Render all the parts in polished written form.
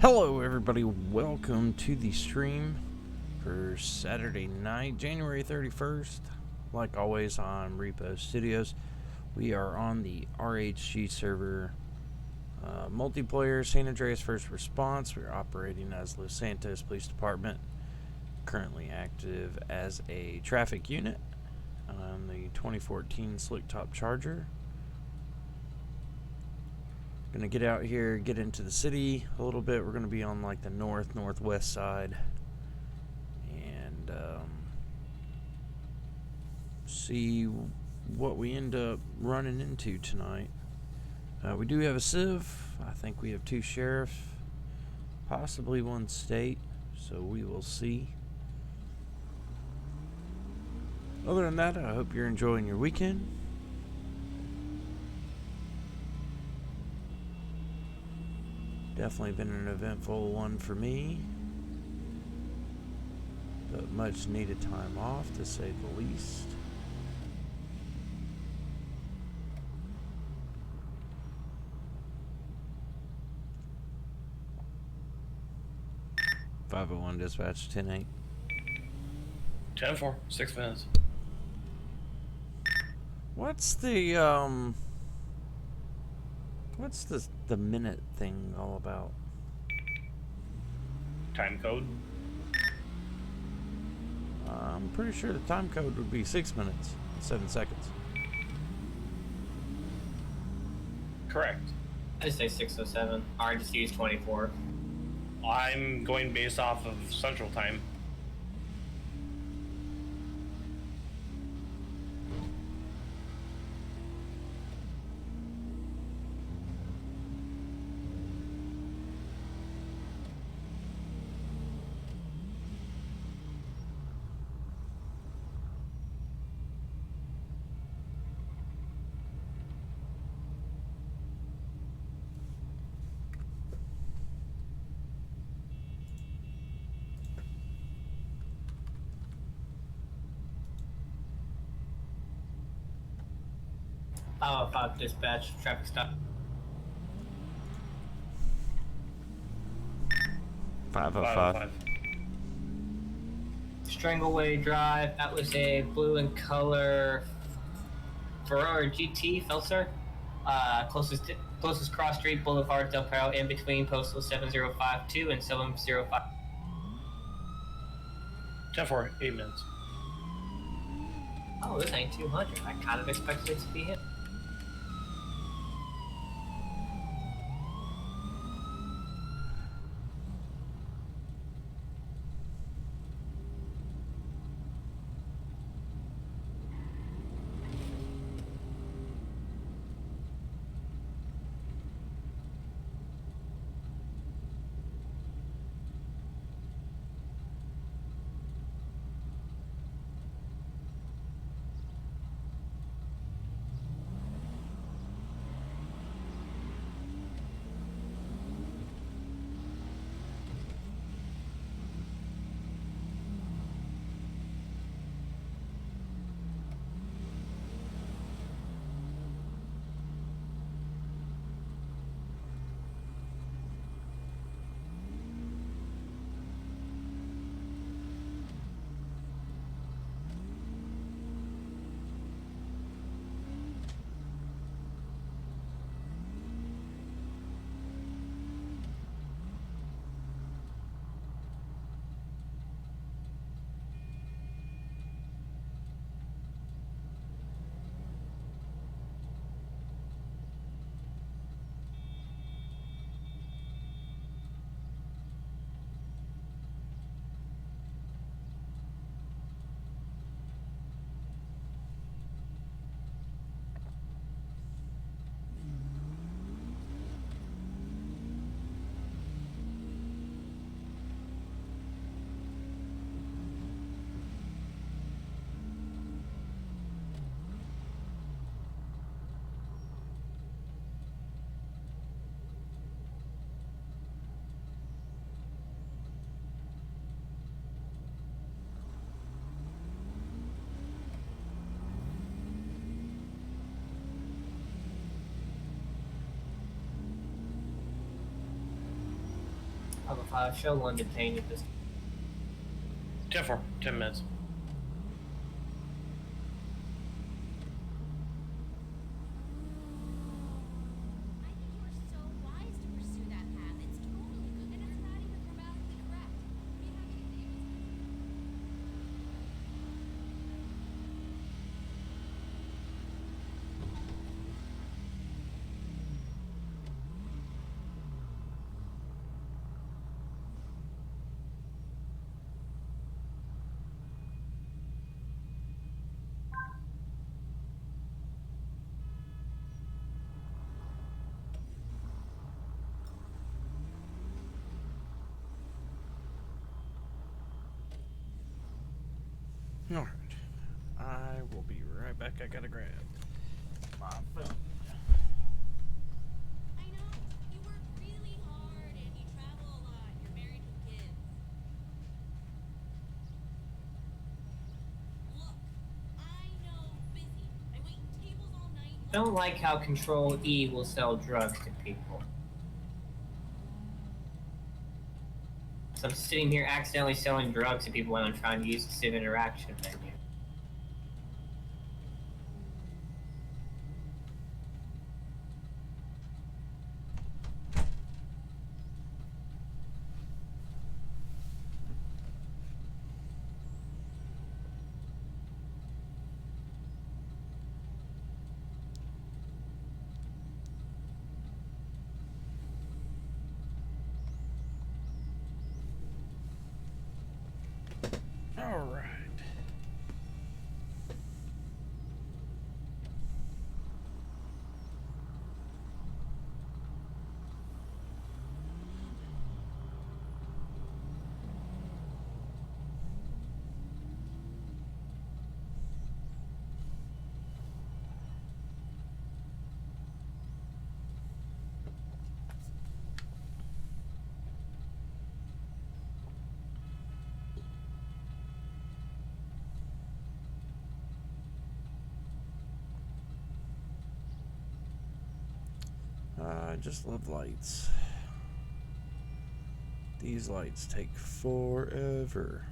Hello everybody, welcome to the stream for Saturday night, January 31st. Like always on Repo Studios, we are on the RHG server, multiplayer San Andreas First Response. We're operating as Los Santos Police Department, currently active as a traffic unit on the 2014 Slick Top Charger. Gonna get out here, get into the city a little bit. We're gonna be on like the northwest side, and see what we end up running into tonight. We do have a civ. I think we have 2 sheriffs, possibly 1 state, so we will see. Other than that, I hope you're enjoying your weekend. Definitely been an eventful one for me, but much needed time off, to say the least. (501) dispatch 10-8. 10-4, 6 minutes. What's the minute thing all about? Time code? I'm pretty sure the time code would be 6 minutes and 7 seconds. Correct. I say 6:07. I just use 24. I'm going based off of Central Time. Oh, 5 dispatch, traffic stop. 505. Strangleway Drive, that was a blue in color Ferrari GT, Felser. Closest cross street, Boulevard Del Prado, in between postal 7052 and 705. 10-4, 8 minutes. Oh, this ain't 200. I kind of expected it to be him. Alpha 5, show 1 detained at this. 10-4, 10 minutes. Alright. I will be right back. I gotta grab my phone. I know. You work really hard and you travel a lot. You're married with kids. Look, I know busy. I wait tables all night. Don't like how Control E will sell drugs to people. So I'm sitting here accidentally selling drugs to people when I'm trying to use the Civ interaction menu. Alright. I just love lights. These lights take forever.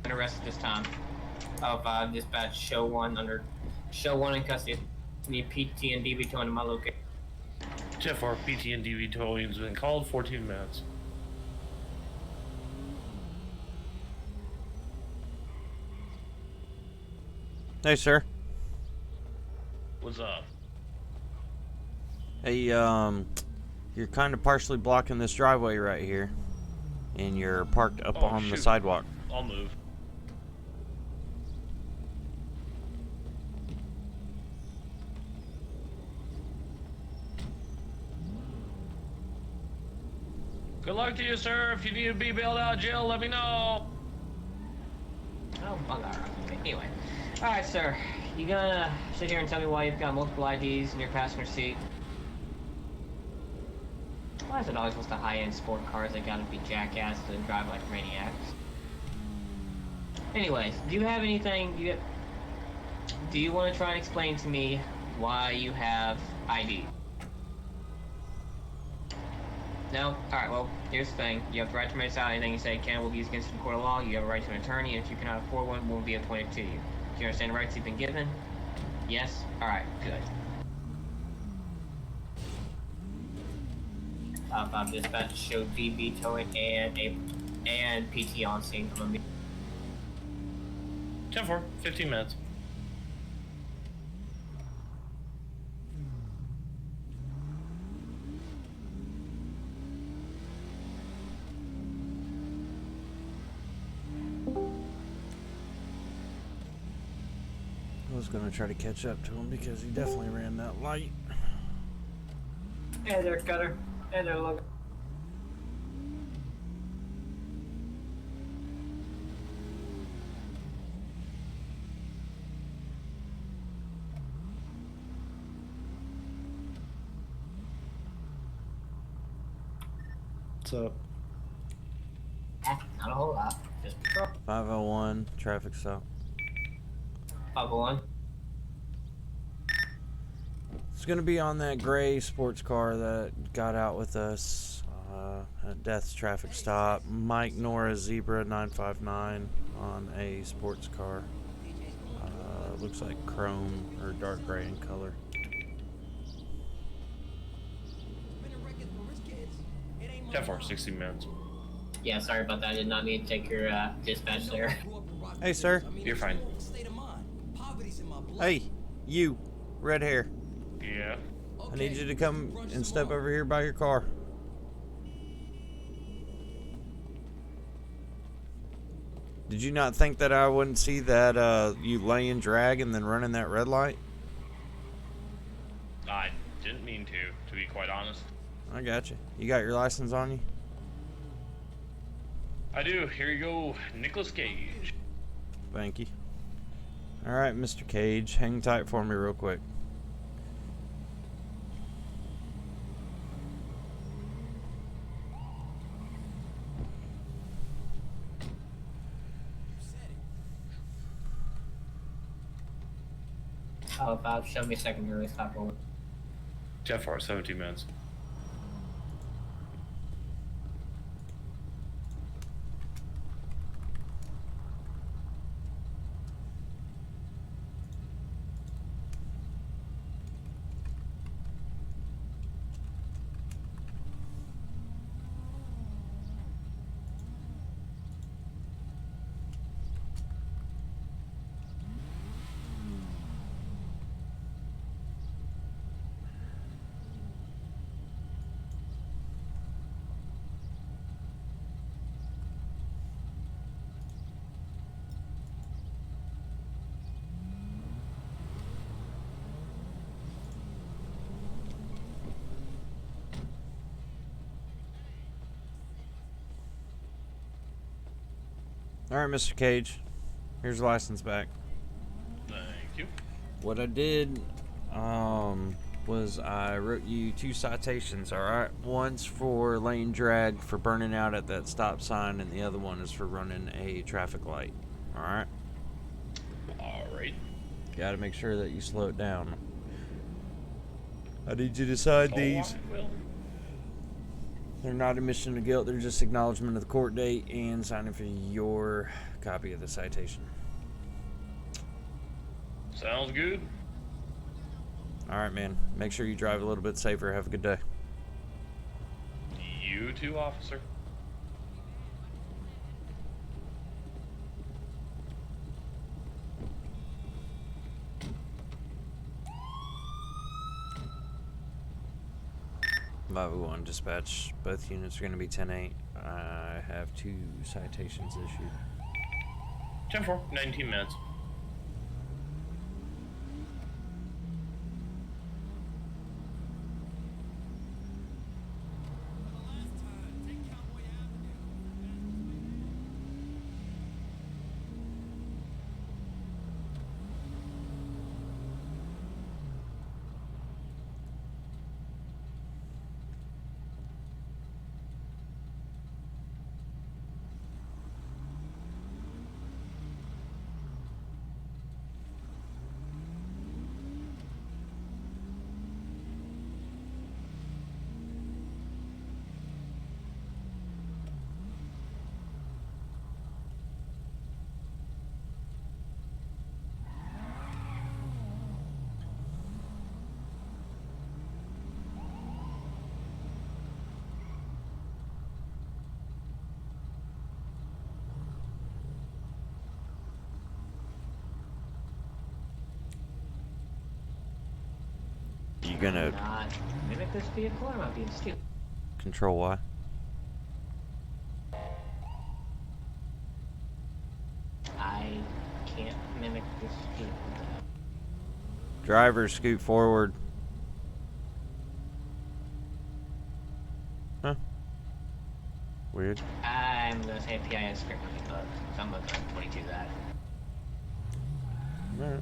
Arrested this time. Alpha 5, dispatch show 1 in custody. Need PT and DB towing to my location. 10-4, PT and DV towing has been called, 14 minutes. Hey, sir. What's up? Hey, you're kind of partially blocking this driveway right here. And you're parked up on the shoot. sidewalk. I'll move. Good luck to you, sir. If you need to be bailed out of jail, let me know. Oh, bugger. Anyway. Alright, sir. You gonna sit here and tell me why you've got multiple IDs in your passenger seat? Why is it always with the high-end sport cars that gotta be jackasses and drive like maniacs? Anyways, do you have anything... Do you want to try and explain to me why you have ID? No? Alright, well, here's the thing. You have the right to remain silent. Anything you say can will be used against you in court of law. You have a right to an attorney, and if you cannot afford one, will be appointed to you. Do you understand the rights you've been given? Yes? Alright, good. Top 5 dispatch showed DB towing and PT on scene. 10-4, 15 minutes. I was gonna try to catch up to him because he definitely ran that light. Hey there, Cutter. Hey there, Logan. What's up? Not a whole lot. Just patrol. 501 traffic stop. 501. It's gonna be on that gray sports car that got out with us at Death's traffic stop. Mike Nora Zebra 959 on a sports car. Looks like chrome or dark gray in color. 10-4, 16 minutes. Yeah, sorry about that. I did not mean to take your dispatch there. Hey, sir. You're fine. Hey, you, red hair. Yeah. I need you to come and step over here by your car. Did you not think that I wouldn't see that you laying drag and then running that red light? I didn't mean to be quite honest. I got you. You got your license on you? I do. Here you go, Nicolas Cage. Thank you. All right, Mr. Cage, hang tight for me real quick. Oh, Bob, show me a second really stop rolling. 10-4, 17 minutes. All right, Mr. Cage, here's your license back. Thank you. What I did was I wrote you 2 citations, all right? One's for lane drag for burning out at that stop sign, and the other one is for running a traffic light, all right? Alright. Got to make sure that you slow it down. I need you to sign these. Well, They're not admission of guilt, they're just acknowledgement of the court date and signing for your copy of the citation. sounds good. All right, man. Make sure you drive a little bit safer. Have a good day. You too, officer. One dispatch. Both units are going to be 10-8. I have 2 citations issued. 10-4, 19 minutes. you gonna Not mimic this vehicle, or am I being stupid? control Y? I can't mimic this vehicle. Driver, scoot forward. Huh. Weird. I'm gonna say PIS script on the bug, so I'm looking at 22 that. Alright.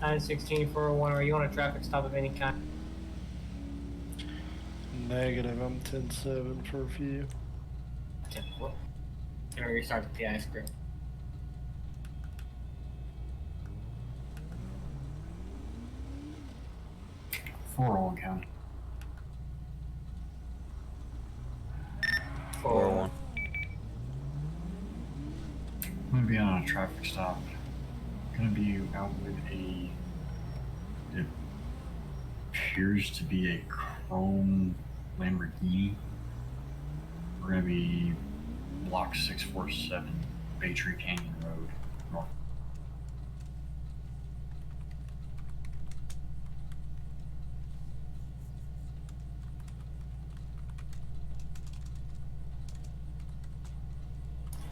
Nine 16-401. Are you on a traffic stop of any kind? Negative, I'm 10-7 for a few. 10-4. Gonna restart the PI script. Old County. 401. I'm gonna be on a traffic stop. Gonna be out with it appears to be a chrome Lamborghini. We're gonna be block 647, Baytree Canyon Road, north.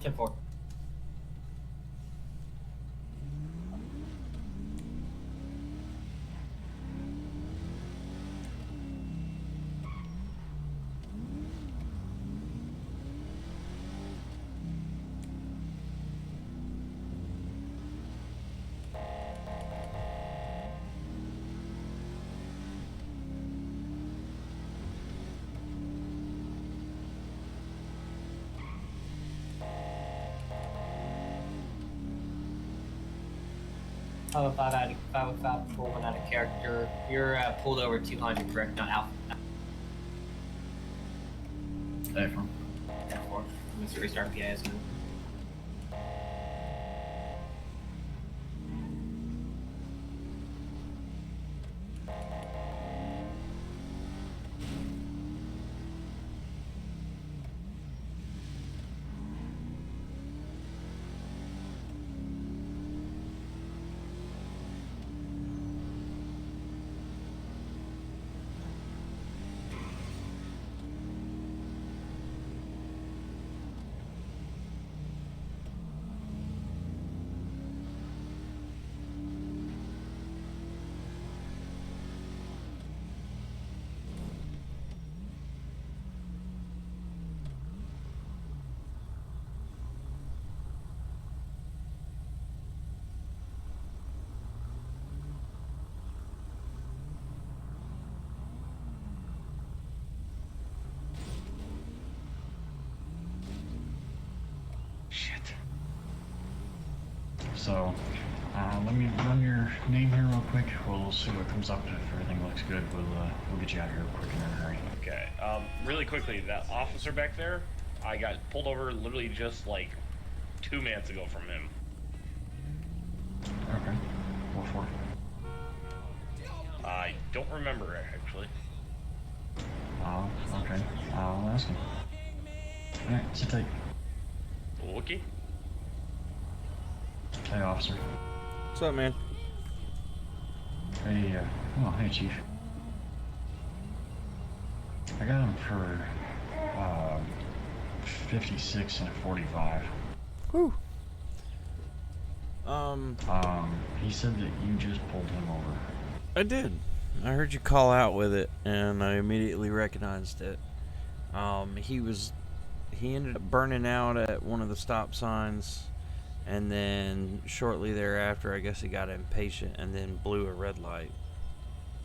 Ten four. Oh, 505 before one out of character. You're pulled over 200, correct? Not Alpha. SAFR. 10-4. Let's restart PIS now. Shit. So, let me run your name here real quick. We'll see what comes up. If everything looks good, we'll get you out here quick and in a hurry. Okay. Really quickly, that officer back there, I got pulled over literally just like 2 minutes ago from him. Okay. What for? I don't remember actually. Oh, okay. I'll ask him. Alright, sit tight. Wookie? Hey, officer. What's up, man? Hey, hey, Chief. I got him for, 56 and a 45. Whew. He said that you just pulled him over. I did. I heard you call out with it, and I immediately recognized it. He ended up burning out at one of the stop signs, and then shortly thereafter, I guess he got impatient and then blew a red light.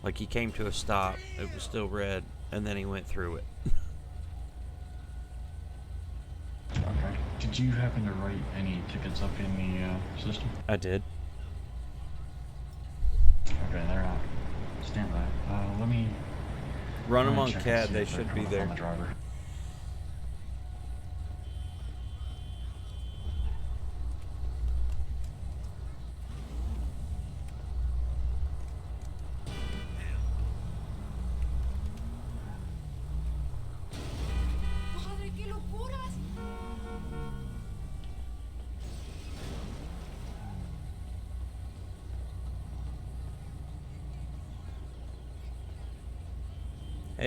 Like, he came to a stop, it was still red, and then he went through it. Okay. Did you happen to write any tickets up in the, system? I did. Okay, they're out. Stand by. Let me... Run them let me on check and CAD, see they if they're should be coming there. from the driver.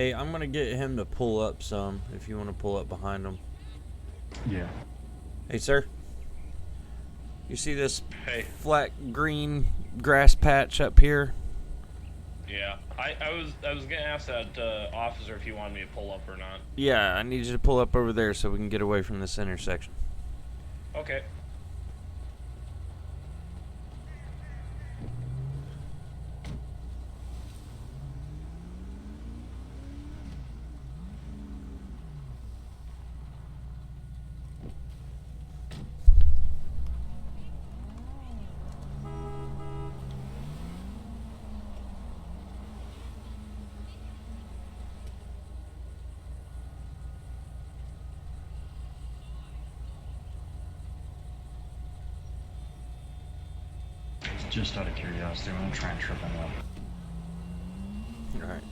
Hey, I'm gonna get him to pull up some. If you want to pull up behind him. Yeah. Hey, sir. You see this Hey. flat green grass patch up here? Yeah. I was gonna ask that officer if he wanted me to pull up or not. Yeah, I need you to pull up over there so we can get away from this intersection. Okay. Just out of curiosity, I'm gonna try and trip him up. Alright.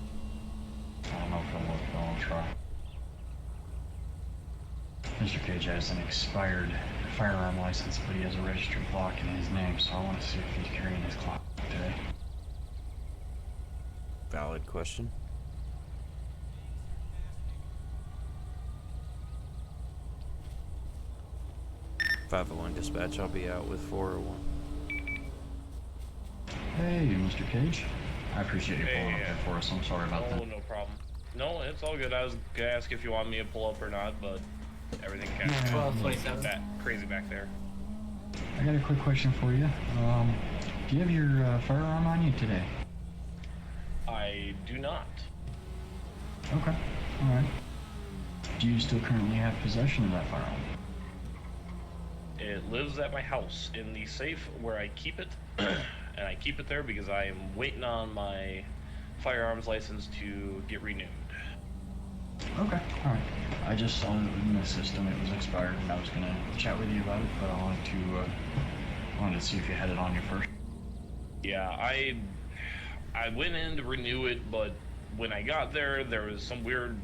I don't know if it'll work, but I'll try. Mr. Cage has an expired firearm license, but he has a registered clock in his name, so I want to see if he's carrying his clock today. Valid question. .501 dispatch, I'll be out with 401. Hey, Mr. Cage. I appreciate you pulling up Hey, there for us. I'm sorry about that. No problem. No, it's all good. I was gonna ask if you want me to pull up or not, but everything kind of 12:27. crazy back there. I got a quick question for you. Do you have your firearm on you today? I do not. Okay. Alright. Do you still currently have possession of that firearm? It lives at my house in the safe where I keep it, and I keep it there because I am waiting on my firearms license to get renewed. Okay. Alright. I just saw in the system it was expired, and I was gonna chat with you about it, but I wanted to see if you had it on you first. Yeah, I went in to renew it, but when I got there, there was some weird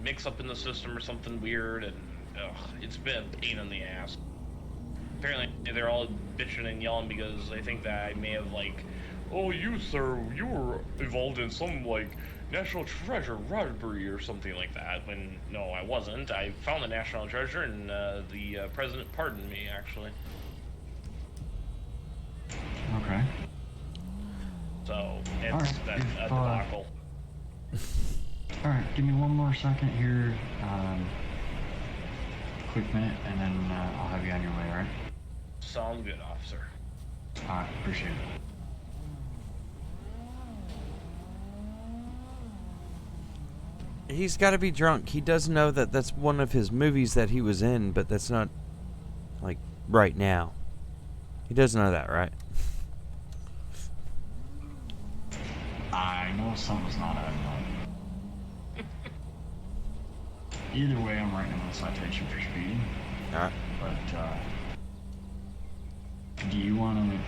mix-up in the system or something weird, and it's been a pain in the ass. Apparently, they're all bitching and yelling because they think that I may have, like, oh, you, sir, you were involved in some, like, national treasure robbery or something like that, when, no, I wasn't. I found the national treasure, and the president pardoned me, actually. Okay. So, it's Alright, been a if, debacle. Alright, give me one more second here. Quick minute, and then I'll have you on your way, alright? Sounds good, officer. Alright, appreciate it. He's got to be drunk. He does know that that's one of his movies that he was in, but that's not, like, right now. He does know that, right? I know something's not adding up. Either way, I'm writing him a citation for speeding. Alright. But, do you want to...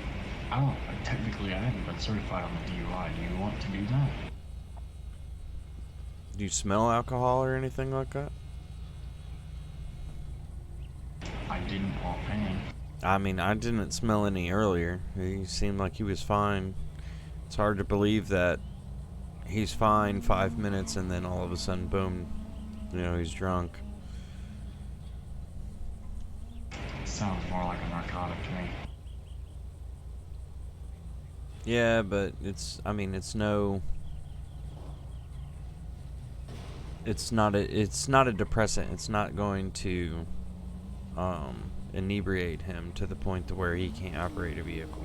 technically I haven't been certified on the DUI. Do you want to do that? Do you smell alcohol or anything like that? I didn't offhand. I mean, I didn't smell any earlier. He seemed like he was fine. It's hard to believe that he's fine 5 minutes and then all of a sudden, boom, you know, he's drunk. Sounds more like a narcotic to me. Yeah, but it's not a depressant. It's not going to inebriate him to the point to where he can't operate a vehicle.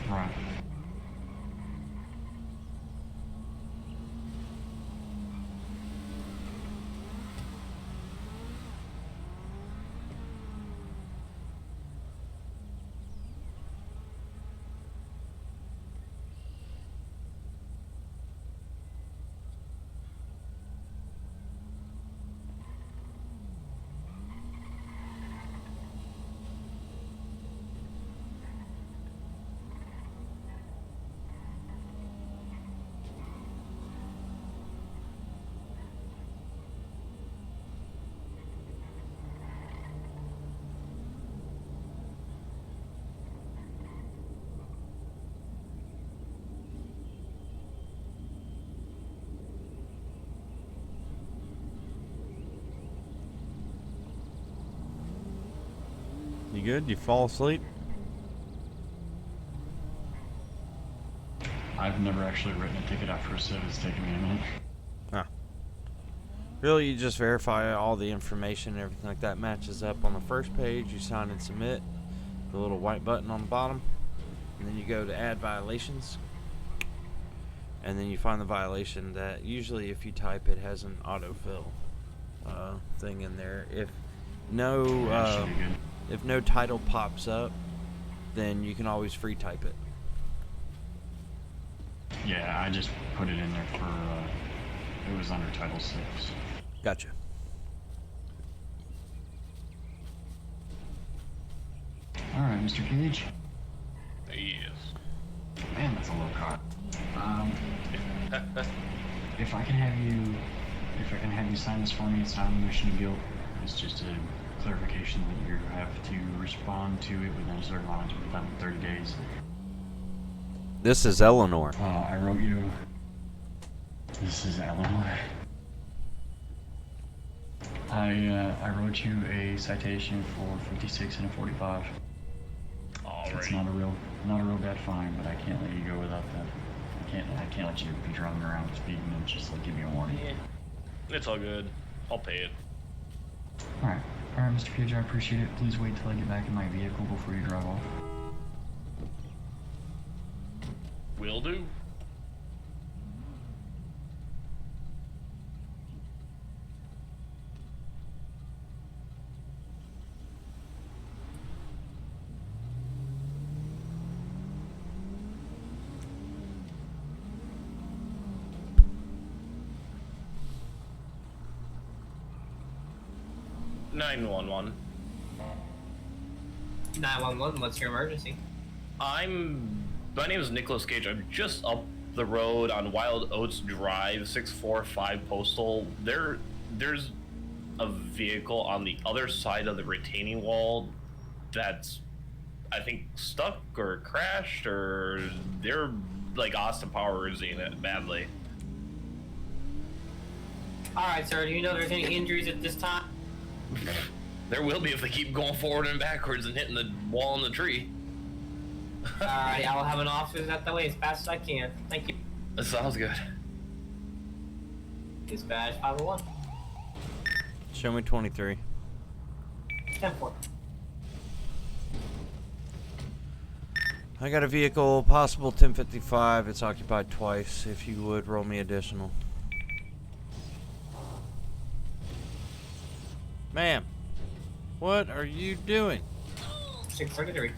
Right. good? You fall asleep? I've never actually written a ticket after a sit. It's taken me a minute. Really, you just verify all the information and everything like that matches up on the first page. You sign and submit, the little white button on the bottom, and then you go to add violations, and then you find the violation that usually if you type it has an autofill thing in there. If no title pops up, then you can always free type it. Yeah, I just put it in there for, it was under Title 6. Gotcha. Alright, Mr. Cage. Yes. Man, that's a low car. If I can have you sign this for me, it's not an admission of guilt. It's just a clarification that you have to respond to it within a certain amount of time, 30 days. This is Eleanor. I wrote you. This is Eleanor. I wrote you a citation for 56 and a 45. Alright. It's not a real bad fine, but I can't let you go without that. I can't let you be driving around speeding and just like give me a warning. Yeah. It's all good. I'll pay it. Alright, Mr. Page, I appreciate it. Please wait till I get back in my vehicle before you drive off. Will do. (911). 911, what's your emergency? My name is Nicholas Gage. I'm just up the road on Wild Oats Drive, 645 Postal. There's a vehicle on the other side of the retaining wall that's, I think, stuck or crashed, or they're like Austin Powers-ing it badly. Alright, sir, do you know there's any injuries at this time? There will be if they keep going forward and backwards and hitting the wall and the tree. Alright, I will have an officer out that way as fast as I can. Thank you. That sounds good. Dispatch 501. Show me 23. 10-4. I got a vehicle, possible 1055. It's occupied twice. If you would, roll me additional. Ma'am, what are you doing? 633.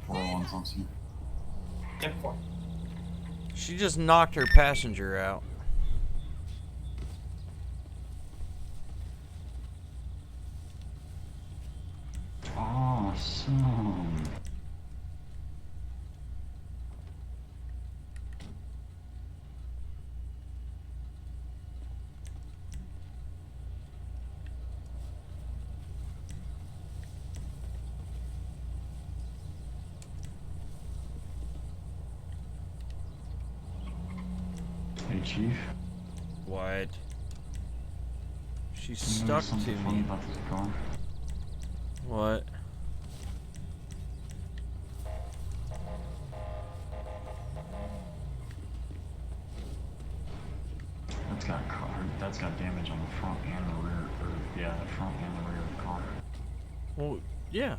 401 something. 10-4. She just knocked her passenger out. Awesome. Hey, Chief. What? She's You know stuck something to funny me. about this car? What? That's got damage on the front and the rear. Yeah, the front and the rear of the car. Well, yeah.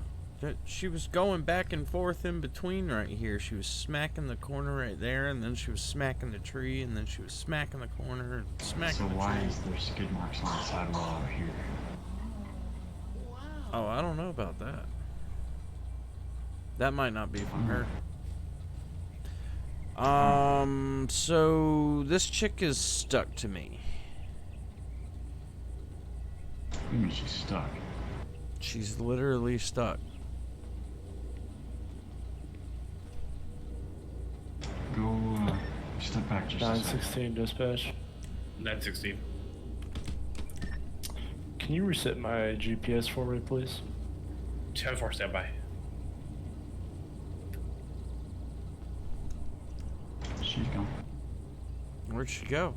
She was going back and forth in between right here. She was smacking the corner right there, and then she was smacking the tree, and then she was smacking the corner and smacking So the why tree. is there skid marks on the sidewall out here? Oh, I don't know about that. That might not be from her. So this chick is stuck to me. What do you mean she's stuck? She's literally stuck. Go, step back just a second. 916 dispatch. 916. Can you reset my GPS for me, please? 10-4 standby. She's gone. Where'd she go?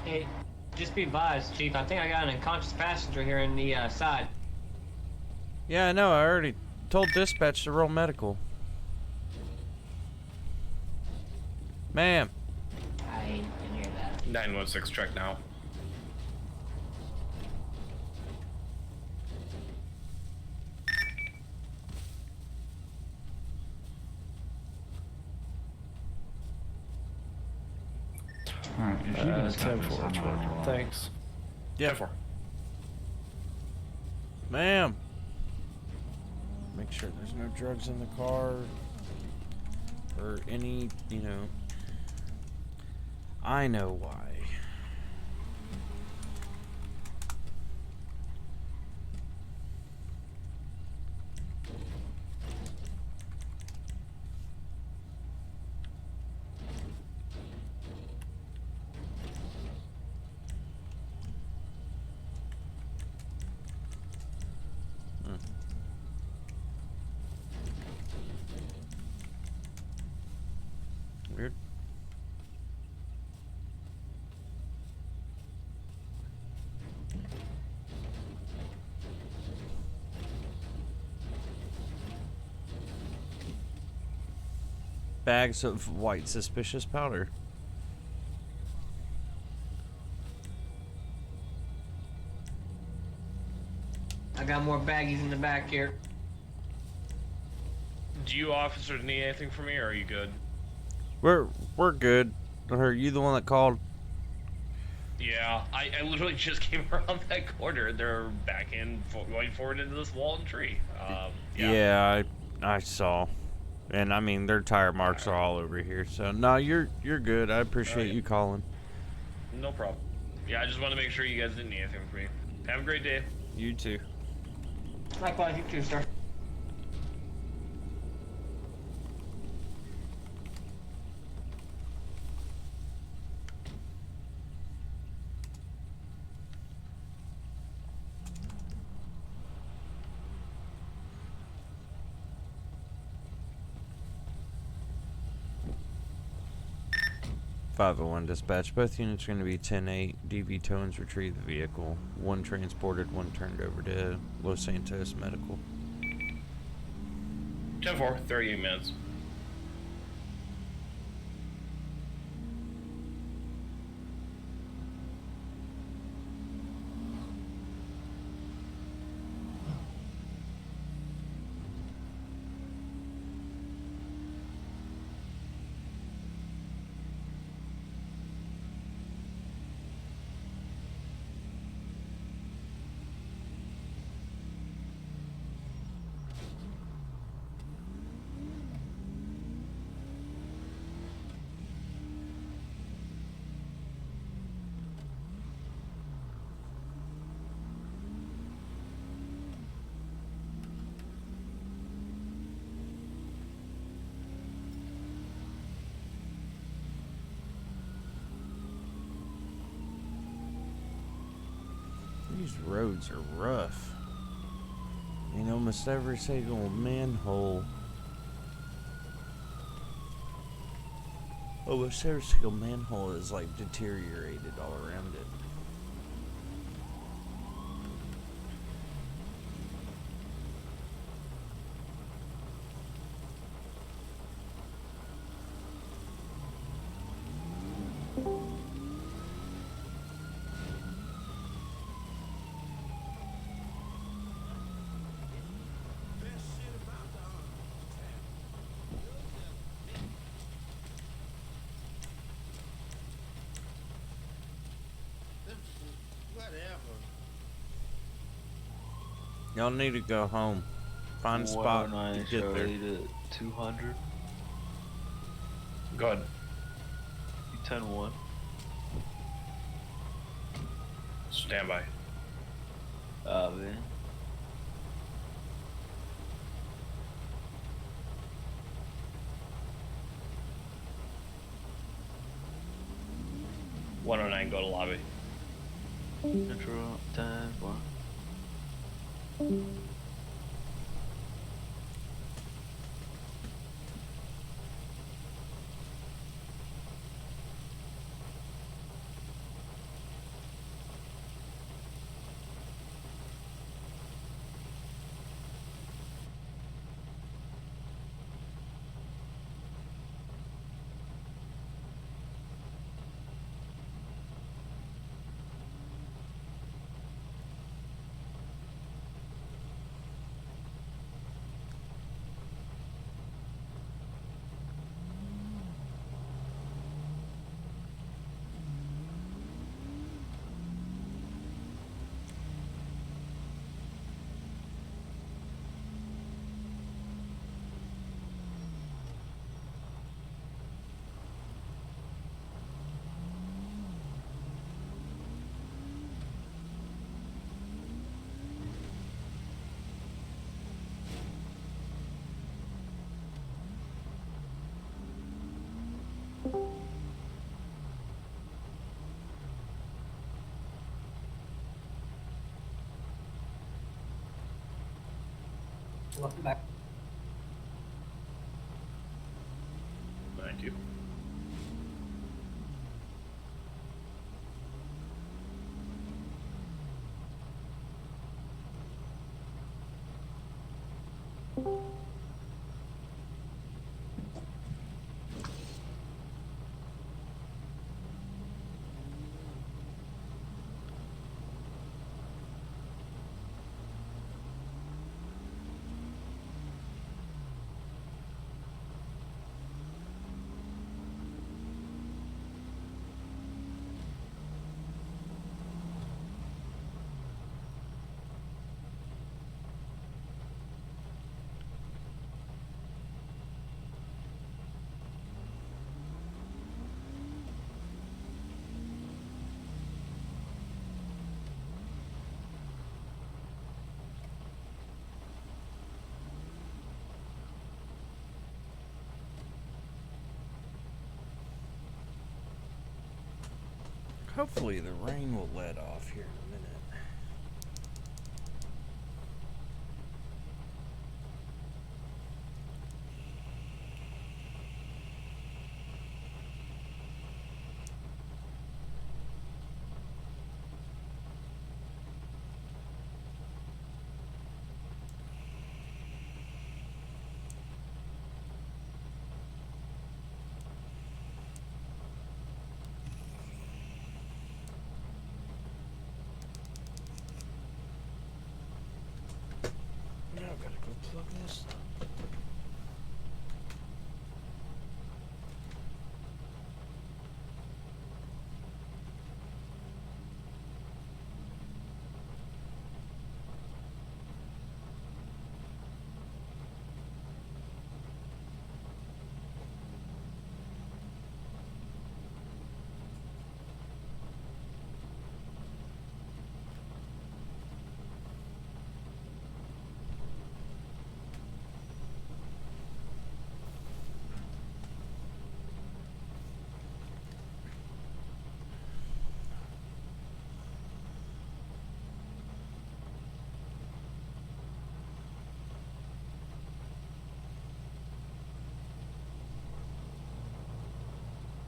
Hey, just be advised, Chief. I think I got an unconscious passenger here in the side. Yeah, I know. I already told dispatch to roll medical. Ma'am. I didn't hear that. 916 check now. Alright, if you can stop 10 this, 4, I'm Charger. gonna roll. Thanks. Yeah. 10-4. Ma'am. Make sure there's no drugs in the car. Or any, you know. I know why. Weird. Bags of white suspicious powder. I got more baggies in the back here. Do you officers need anything from me, or are you good? We're good. Are you the one that called? Yeah, I literally just came around that corner. They're back in, going forward into this wall and tree. Yeah. Yeah, I saw. And I mean their tire marks are all over here. So no, you're good. I appreciate you calling. No problem. Yeah, I just want to make sure you guys didn't need anything from me. Have a great day. You too. Likewise, you too, sir. .501 dispatch. Both units are going to be 10-8. DV tones retrieve the vehicle. One transported, one turned over to Los Santos Medical. 10-4, 38 minutes. These roads are rough. In almost every single manhole. Almost every single manhole is like deteriorated all around it. Y'all need to go home. Find a spot to get there. To 200. Go ahead. 10-1. Stand by. Man. .109, go to lobby. Intro time 1. Welcome back. Thank you. Hopefully the rain will let off here in a minute. Now I gotta go plug this up.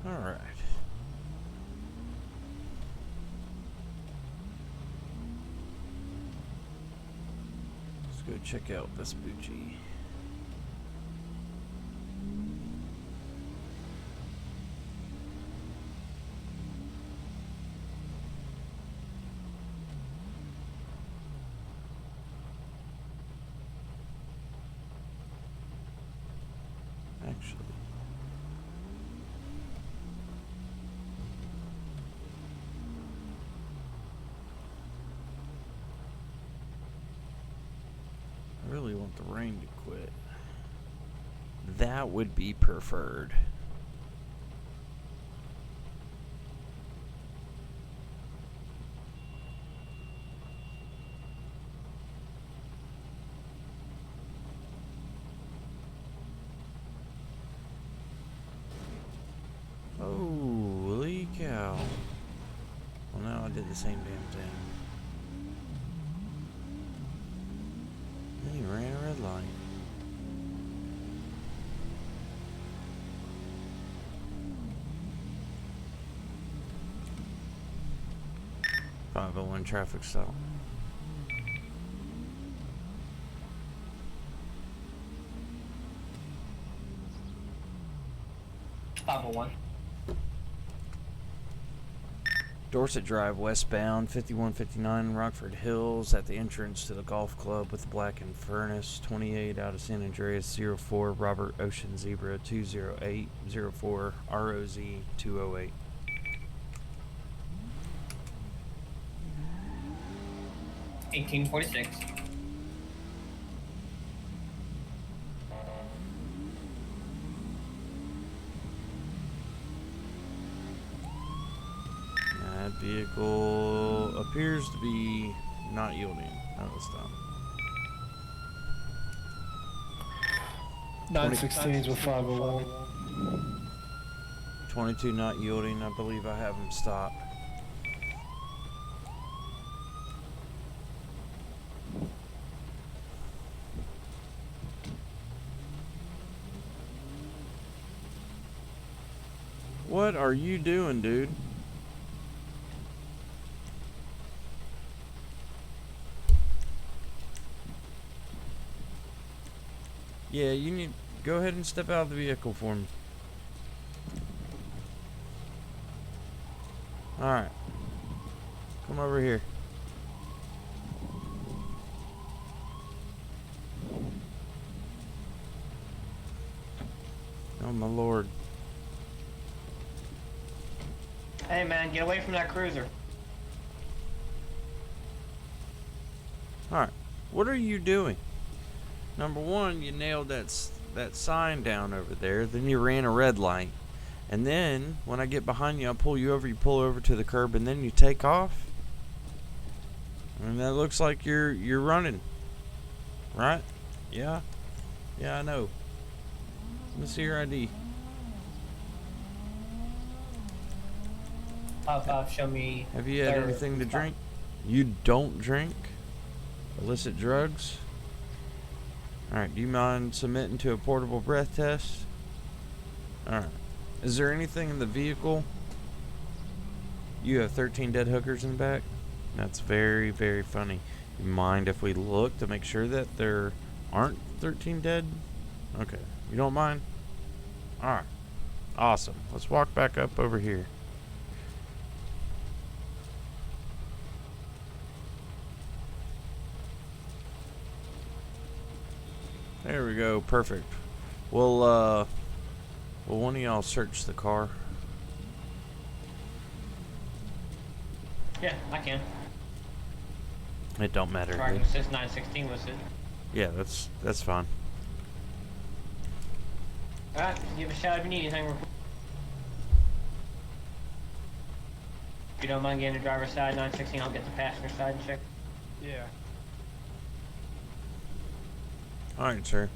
All right. Let's go check out this Bucci. Actually, I really want the rain to quit. That would be preferred. Holy cow. Well, now I did the same damn thing. Then he ran a red light. $501 traffic stop. $501. Dorset Drive westbound, 5159 Rockford Hills at the entrance to the golf club with the blackened furnace. 28 out of San Andreas 04 Robert Ocean Zebra 20804 ROZ 208. $1846. That vehicle appears to be not yielding. That was dumb. 916s with 501. 22 not yielding. I believe I have him stopped. What are you doing, dude? Yeah, you need go ahead and step out of the vehicle for me. Alright. Come over here. Oh my lord. Hey man, get away from that cruiser. Alright. What are you doing? Number one, you nailed that sign down over there. Then you ran a red light. And then, when I get behind you, I pull you over. You pull over to the curb, and then you take off. And that looks like you're running. Right? Yeah? Yeah, I know. Let me see your ID. Show me. Have you had their- anything to drink? You don't drink? Illicit drugs? Alright, do you mind submitting to a portable breath test? Alright. Is there anything in the vehicle? You have 13 dead hookers in the back? That's very, very funny. You mind if we look to make sure that there aren't 13 dead? Okay. You don't mind? Alright. Awesome. Let's walk back up over here. There we go. Perfect. Well, one of y'all search the car. Yeah, I can. It don't matter. Tracking dude. 6916 listed. Yeah, that's fine. Alright, give a shout if you need anything. If you don't mind getting the driver's side 916, I'll get the passenger side and check. Yeah. Alright, sir.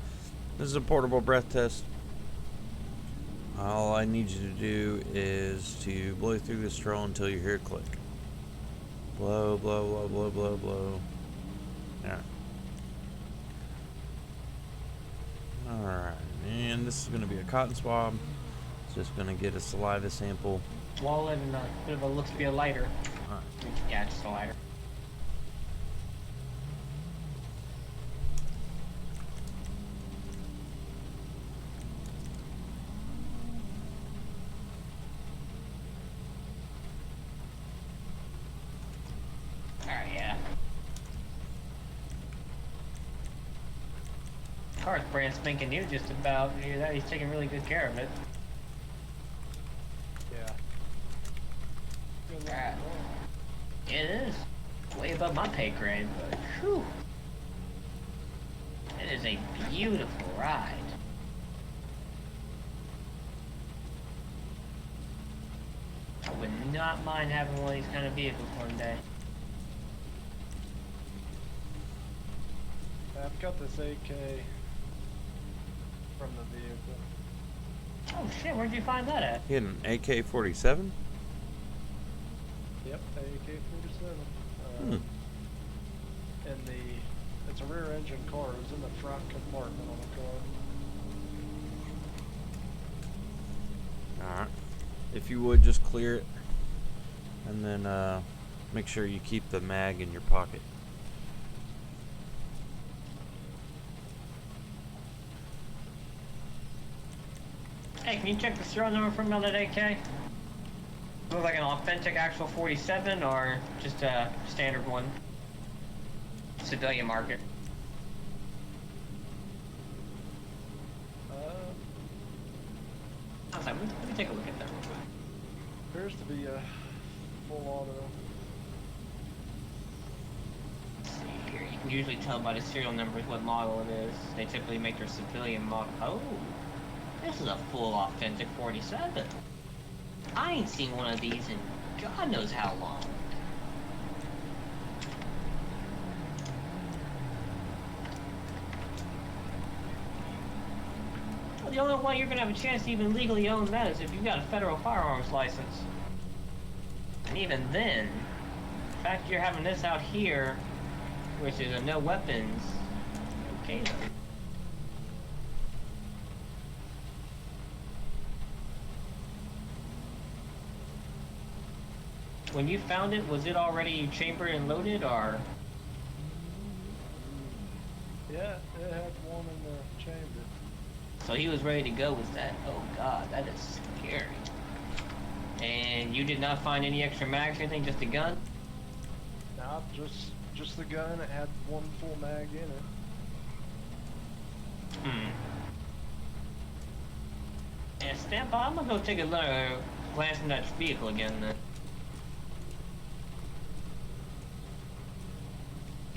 This is a portable breath test. All I need you to do is to blow through the straw until you hear a click. Blow, blow, blow, blow, blow, blow. Yeah. Alright, and this is going to be a cotton swab. It's just going to get a saliva sample. Wallet and a bit of a looks to be a lighter. Alright. Yeah, just a lighter. Alright, yeah. Car's brand spanking new, just about. He's taking really good care of it. Yeah. Alright. It is. Way above my pay grade, but whew. It is a beautiful ride. I would not mind having one of these kind of vehicles one day. I've got this AK from the vehicle. Oh shit, where'd you find that at? He had an AK-47? Yep, AK-47. Hmm. And it's a rear engine car. It was in the front compartment on the car. Alright. If you would, just clear it. And then, make sure you keep the mag in your pocket. Hey, can you check the serial number from that AK? Look like an authentic actual 47 or just a standard one? Civilian market. I was like, let me take a look at that real quick. Appears to be a full auto. Let's see here. You can usually tell by the serial numbers what model it is. They typically make their civilian model. Oh, this is a full authentic 47. I ain't seen one of these in God knows how long. Well, the only way you're gonna have a chance to even legally own that is if you've got a federal firearms license. And even then, the fact you're having this out here, which is a no weapons, okay though. when you found it, was it already chambered and loaded, or? Yeah, it had one in the chamber. So he was ready to go with that. Oh god, that is scary. And you did not find any extra mags or anything, just a gun? Nah, just the gun. It had one full mag in it. Yeah, stand by. I'm gonna go take a look, glance in that vehicle again then.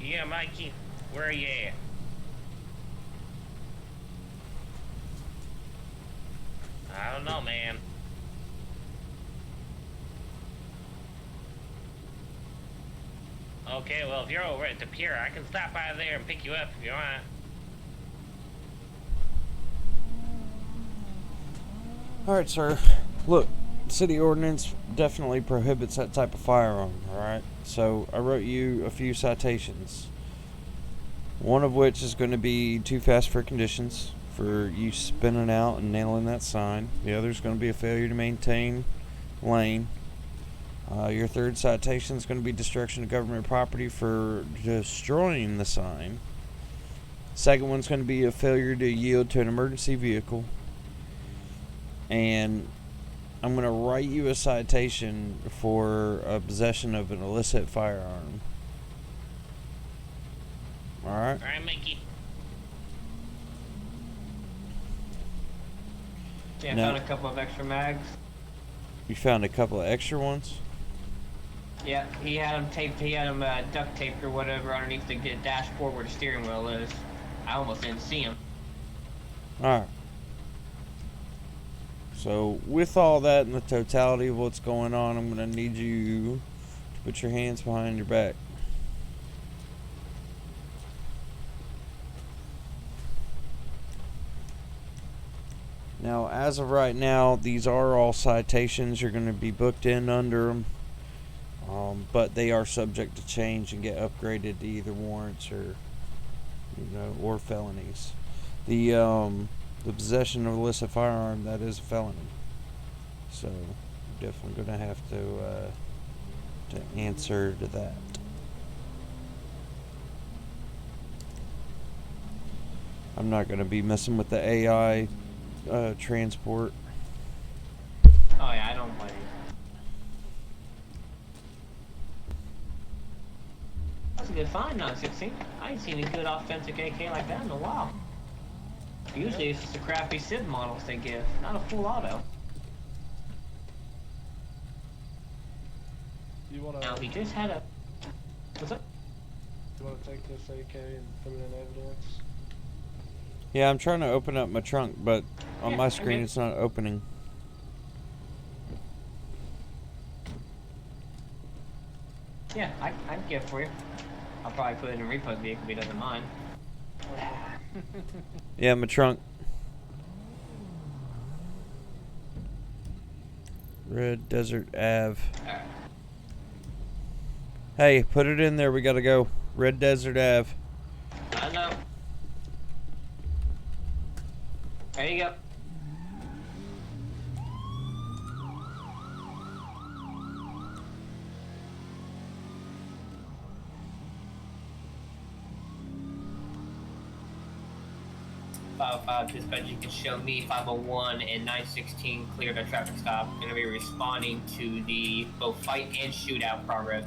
Yeah, Mikey, where are you at? I don't know, man. Okay, well, if you're over at the pier, I can stop by there and pick you up if you want. Alright, sir. Look, city ordinance definitely prohibits that type of firearm, alright? So, I wrote you a few citations. One of which is going to be too fast for conditions, for you spinning out and nailing that sign. The other is going to be a failure to maintain lane. Your third citation is going to be destruction of government property for destroying the sign. Second one's going to be a failure to yield to an emergency vehicle. And I'm going to write you a citation for possession of an illicit firearm. Alright? Alright, Mikey. Yeah, I No. found a couple of extra mags. You found a couple of extra ones? Yeah, he had them taped, he had them duct taped or whatever underneath the dashboard where the steering wheel is. I almost didn't see him. Alright. So, with all that and the totality of what's going on, I'm going to need you to put your hands behind your back. Now, as of right now, these are all citations. You're going to be booked in under them. But they are subject to change and get upgraded to either warrants or, or felonies. The possession of illicit firearm, that is a felony. So, you're definitely going to have to answer to that. I'm not going to be messing with the AI transport. Oh yeah, I don't blame you. That's a good find, 916. I ain't seen a good authentic AK like that in a while. Usually it's just the crappy Civ models they give, not a full auto. You wanna? Now he just had a. What's up? You wanna take this AK and put it in evidence? Yeah, I'm trying to open up my trunk, but on Yeah, my screen okay. it's not opening. Yeah, I can get it for you. I'll probably put it in a repo vehicle if he doesn't mind. Yeah, my trunk. Red Desert Ave. Alright. Hey, put it in there. We gotta go. Red Desert Ave. I know. There you go. Dispatch, you can show me 501 and 916 cleared a traffic stop. Going to be responding to the both fight and shootout progress.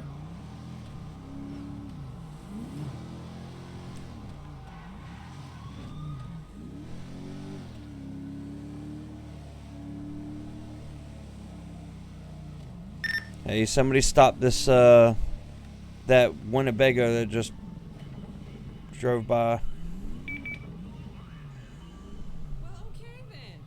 Hey, somebody stop this, that Winnebago that just drove by. Well, okay then.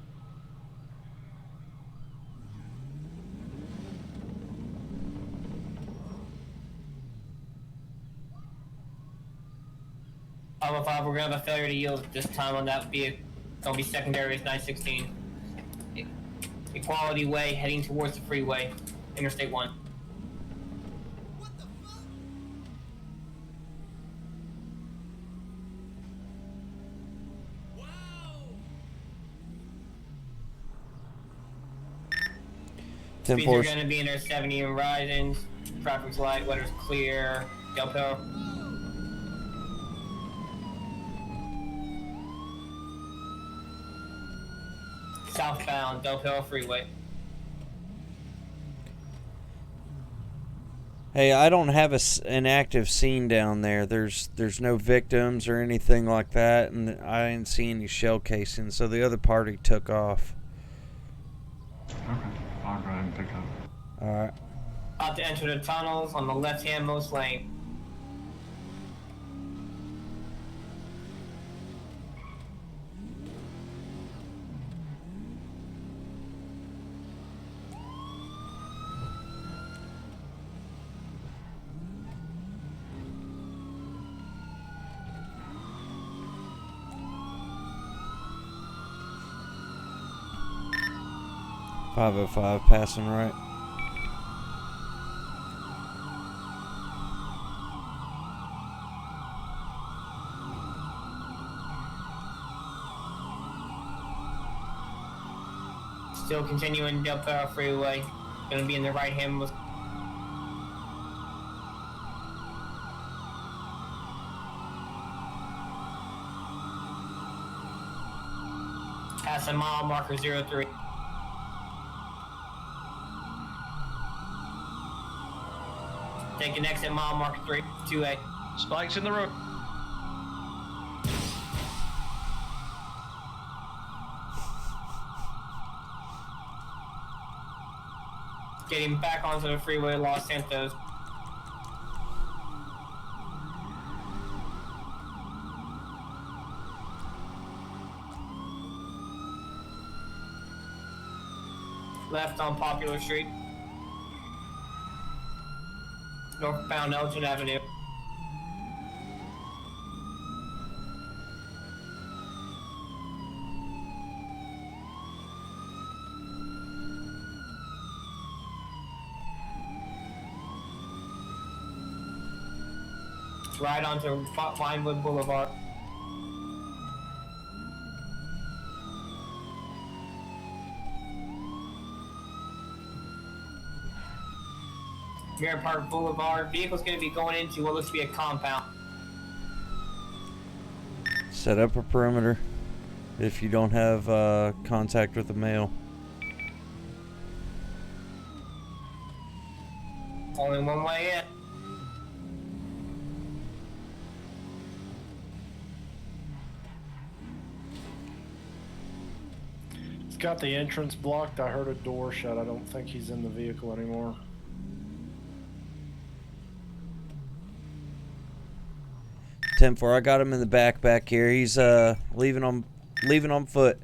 505, we're gonna have a failure to yield this time on that vehicle. Gonna be secondary is 916. Equality Way, heading towards the freeway, Interstate 1. What the fuck? Wow. 10 Speeds are gonna be in their 70 and rising. Traffic's light, weather's clear. Del Perro. Southbound, Del Perro Freeway. Hey, I don't have an active scene down there. There's no victims or anything like that, and I didn't see any shell casings, so the other party took off. Okay, I'll go ahead and pick up. Alright. About to enter the tunnels on the left-hand most lane. .505 passing right. Still continuing Del Perro Freeway. Gonna be in the right-hand most. Passing mile marker 03. Taking exit mile marker 328. Spikes in the road. Getting back onto the freeway, Los Santos. Left on Popular Street. Northbound Elgin Avenue. Right onto Vinewood Boulevard. Mirror Park Boulevard. Vehicle's going to be going into what looks to be a compound. Set up a perimeter if you don't have contact with the male. Only one way in. It's got the entrance blocked. I heard a door shut. I don't think he's in the vehicle anymore. I got him in the back here. He's leaving on foot.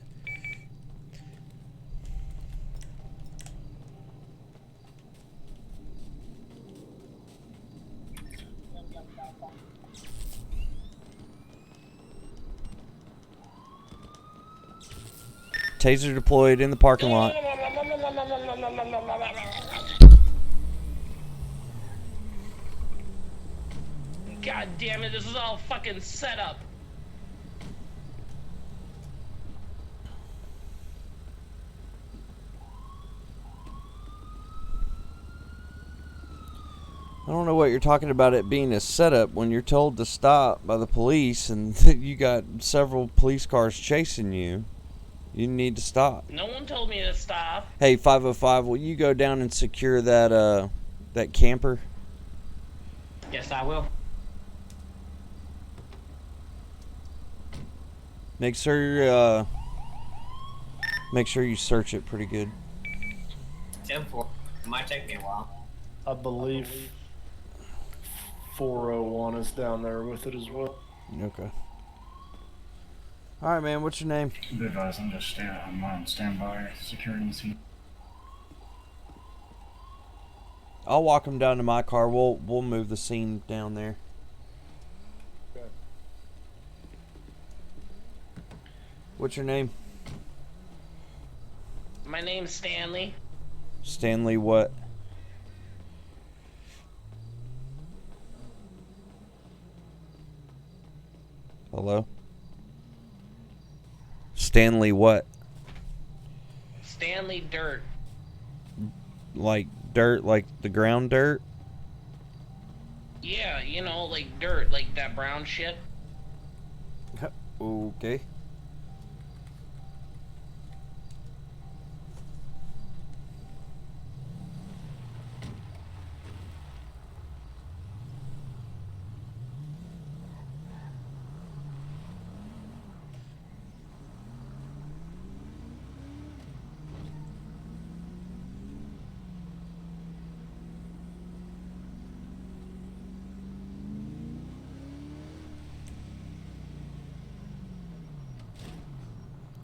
Taser deployed in the parking lot. God damn it, this is all fucking set up. I don't know what you're talking about it being a setup when you're told to stop by the police and you got several police cars chasing you. You need to stop. No one told me to stop. Hey, 505, will you go down and secure that that camper? Yes, I will. Make sure you search it pretty good. 10-4. It might take me a while. I believe 401 is down there with it as well. Okay. All right, man. What's your name? Be advised, I'm on standby, securing the scene. I'll walk him down to my car. We'll move the scene down there. Okay. What's your name? My name's Stanley. Stanley what? Hello? Stanley what? Stanley Dirt. Like dirt, like the ground dirt? Yeah, you know, like dirt, like that brown shit. Okay.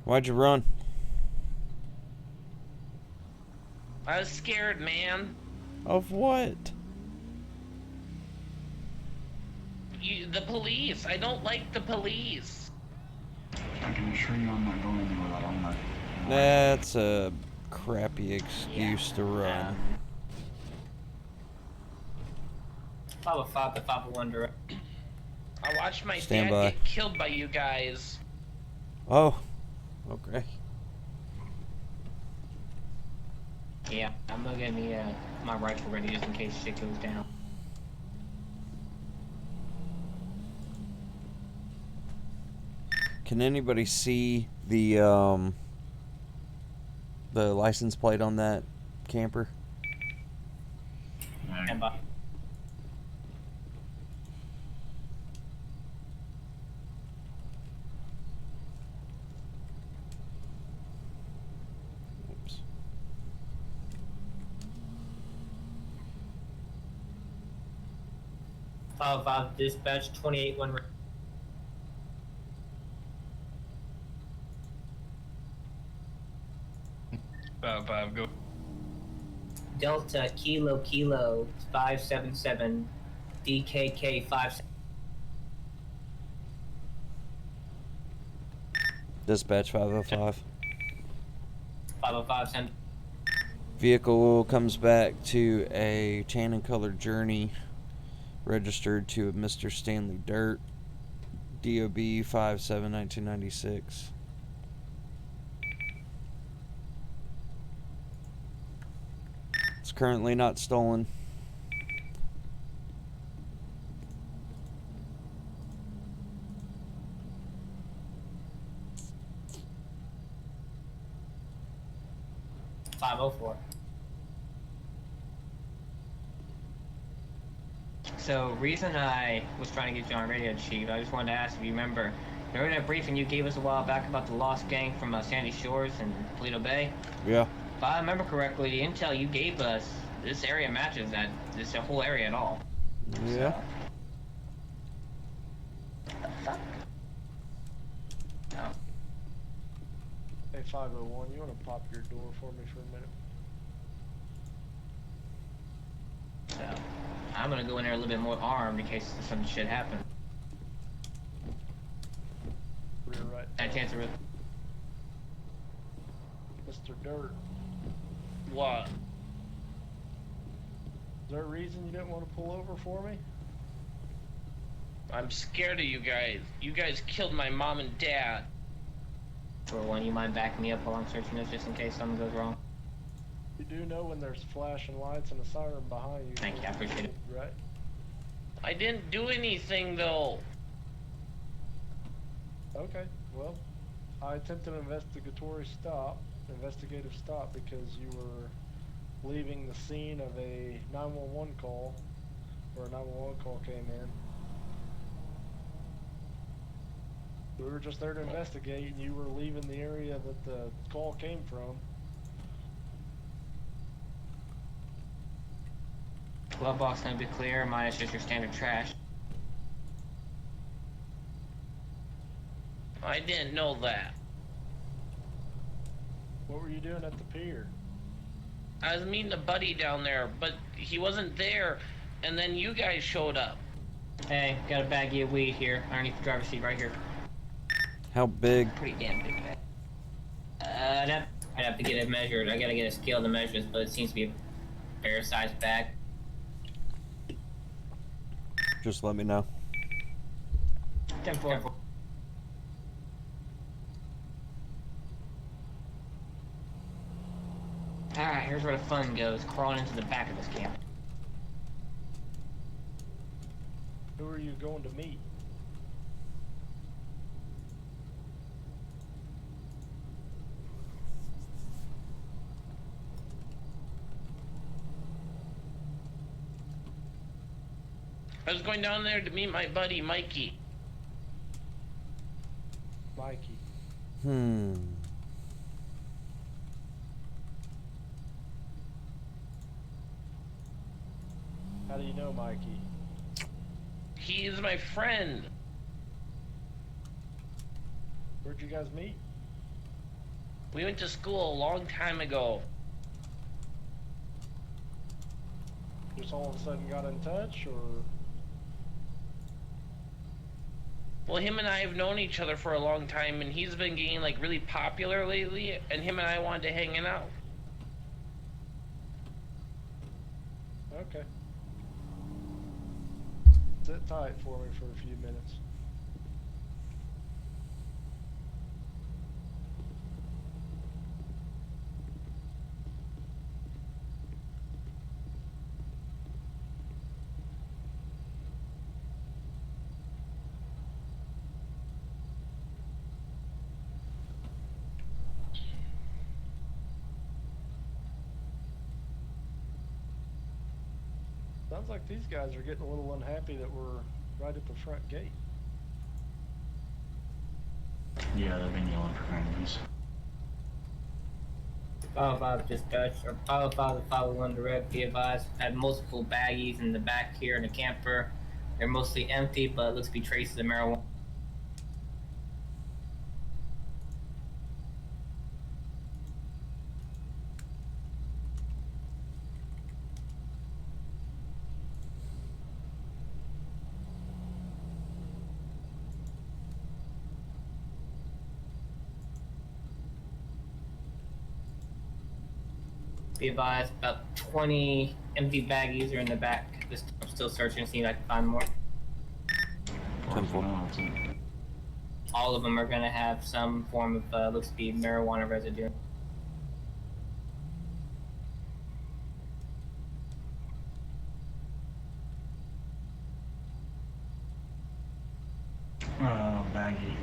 Why'd you run? I was scared, man. Of what? The police. I don't like the police. I can assure you I'm not going anywhere that I'm not. That's a crappy excuse to run. 505 to 501 direct. I watched my Stand dad by. get killed by you guys. Oh, okay. Yeah, I'm gonna get me my rifle ready just in case shit goes down. Can anybody see the license plate on that camper? Stand by. Oops. Dispatch 28-1. 5-5, go. Delta Kilo 577 DKK 5. Dispatch 505. 505 send. Vehicle comes back to a tan and colored Journey, registered to a Mr. Stanley Dirt, DOB 5/7/1996. It's currently not stolen. So, reason I was trying to get you on radio, Chief, I just wanted to ask if you remember that briefing you gave us a while back about the lost gang from Sandy Shores and Toledo Bay? Yeah. If I remember correctly, the intel you gave us, this area matches this whole area at all. Yeah. So, what the fuck? No. Hey, 501, you want to pop your door for me for a minute? So, I'm gonna go in there a little bit more armed in case some shit happens. Rear right. That chance of it. Mr. Dirt, What? is there a reason you didn't want to pull over for me? I'm scared of you guys. You guys killed my mom and dad. For one, you mind backing me up while I'm searching this just in case something goes wrong? You do know when there's flashing lights and a siren behind you. Thank you, I appreciate it. Right? I didn't do anything though. Okay, well, I attempted an investigative stop because you were leaving the scene of a 911 call, or a 911 call came in. We were just there to investigate, and you were leaving the area that the call came from. Glove box gonna be clear, minus just your standard trash. I didn't know that. What were you doing at the pier? I was meeting a buddy down there, but he wasn't there, and then you guys showed up. Hey, got a baggie of weed here, underneath the driver's seat right here. How big? Pretty damn big bag. I'd have to get it measured. I gotta get a scale to measure this, but it seems to be a fair-sized bag. Just let me know. 10-4. Alright, here's where the fun goes, crawling into the back of this camp. are you going to meet? I was going down there to meet my buddy Mikey. Mikey. How do you know Mikey? He is my friend. Where'd you guys meet? We went to school a long time ago. Just all of a sudden got in touch, or? Well, him and I have known each other for a long time, and he's been getting like really popular lately, and him and I wanted to hang out. Okay. Sit tight for me for a few minutes. Sounds like these guys are getting a little unhappy that we're right at the front gate. Yeah, they've been yelling for families. 505 dispatch, or 505 to 501 direct, be advised. Had multiple baggies in the back here in the camper. They're mostly empty, but it looks to be traces of marijuana. Be advised, about 20 empty baggies are in the back. This I'm still searching to see if I can find more. 10-4. All of them are gonna have some form of looks to be marijuana residue. Baggy.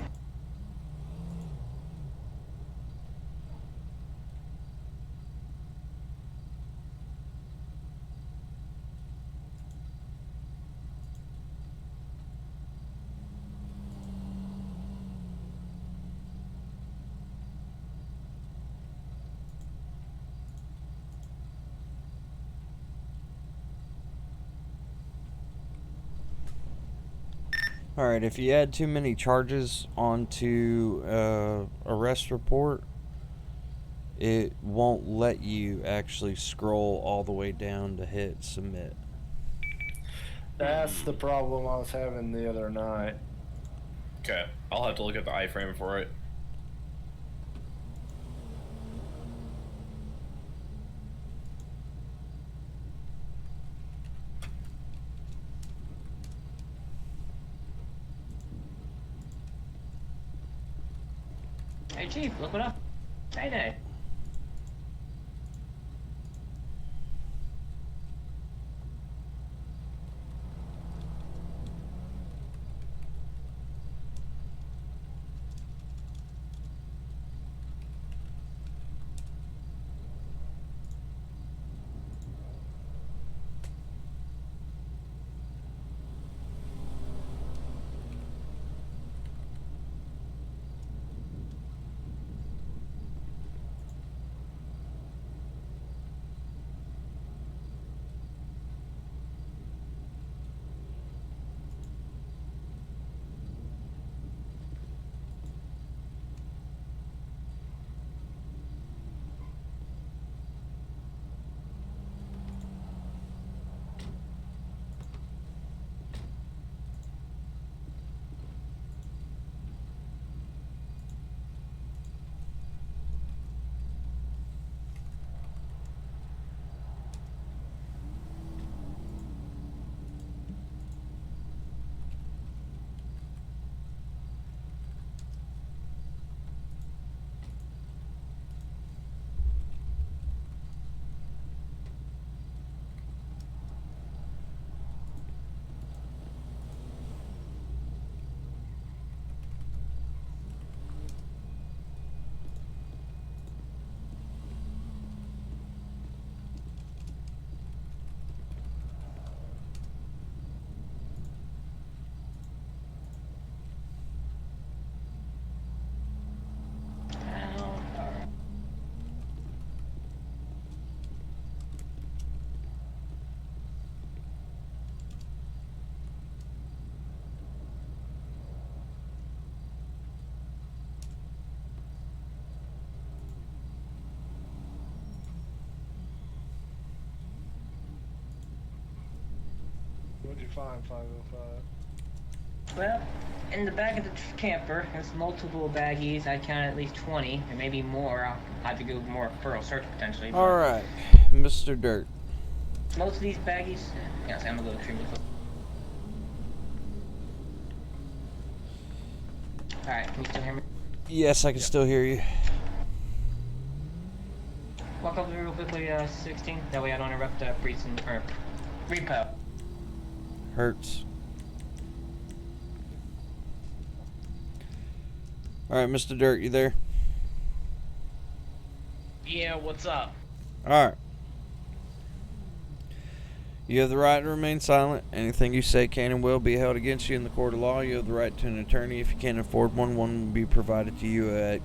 Alright, if you add too many charges onto arrest report, it won't let you actually scroll all the way down to hit submit. That's the problem I was having the other night. Okay, I'll have to look at the iframe for it. Hey, Chief, look what up. Payday. fine, 505. Well, in the back of the camper, there's multiple baggies. I count at least 20, or maybe more. I'll have to go more thorough search potentially. All right, Mr. Dirt. Most of these baggies. Yeah, so I'm gonna go extremely close. All right, can you still hear me? Yes, I can still hear you. Walk over real quickly, 16. That way I don't interrupt Breeze or Repo. Hurts. All right, Mr. Dirt, you there? Yeah, what's up? All right. You have the right to remain silent. Anything you say can and will be held against you in the court of law. You have the right to an attorney. If you can't afford one, one will be provided to you at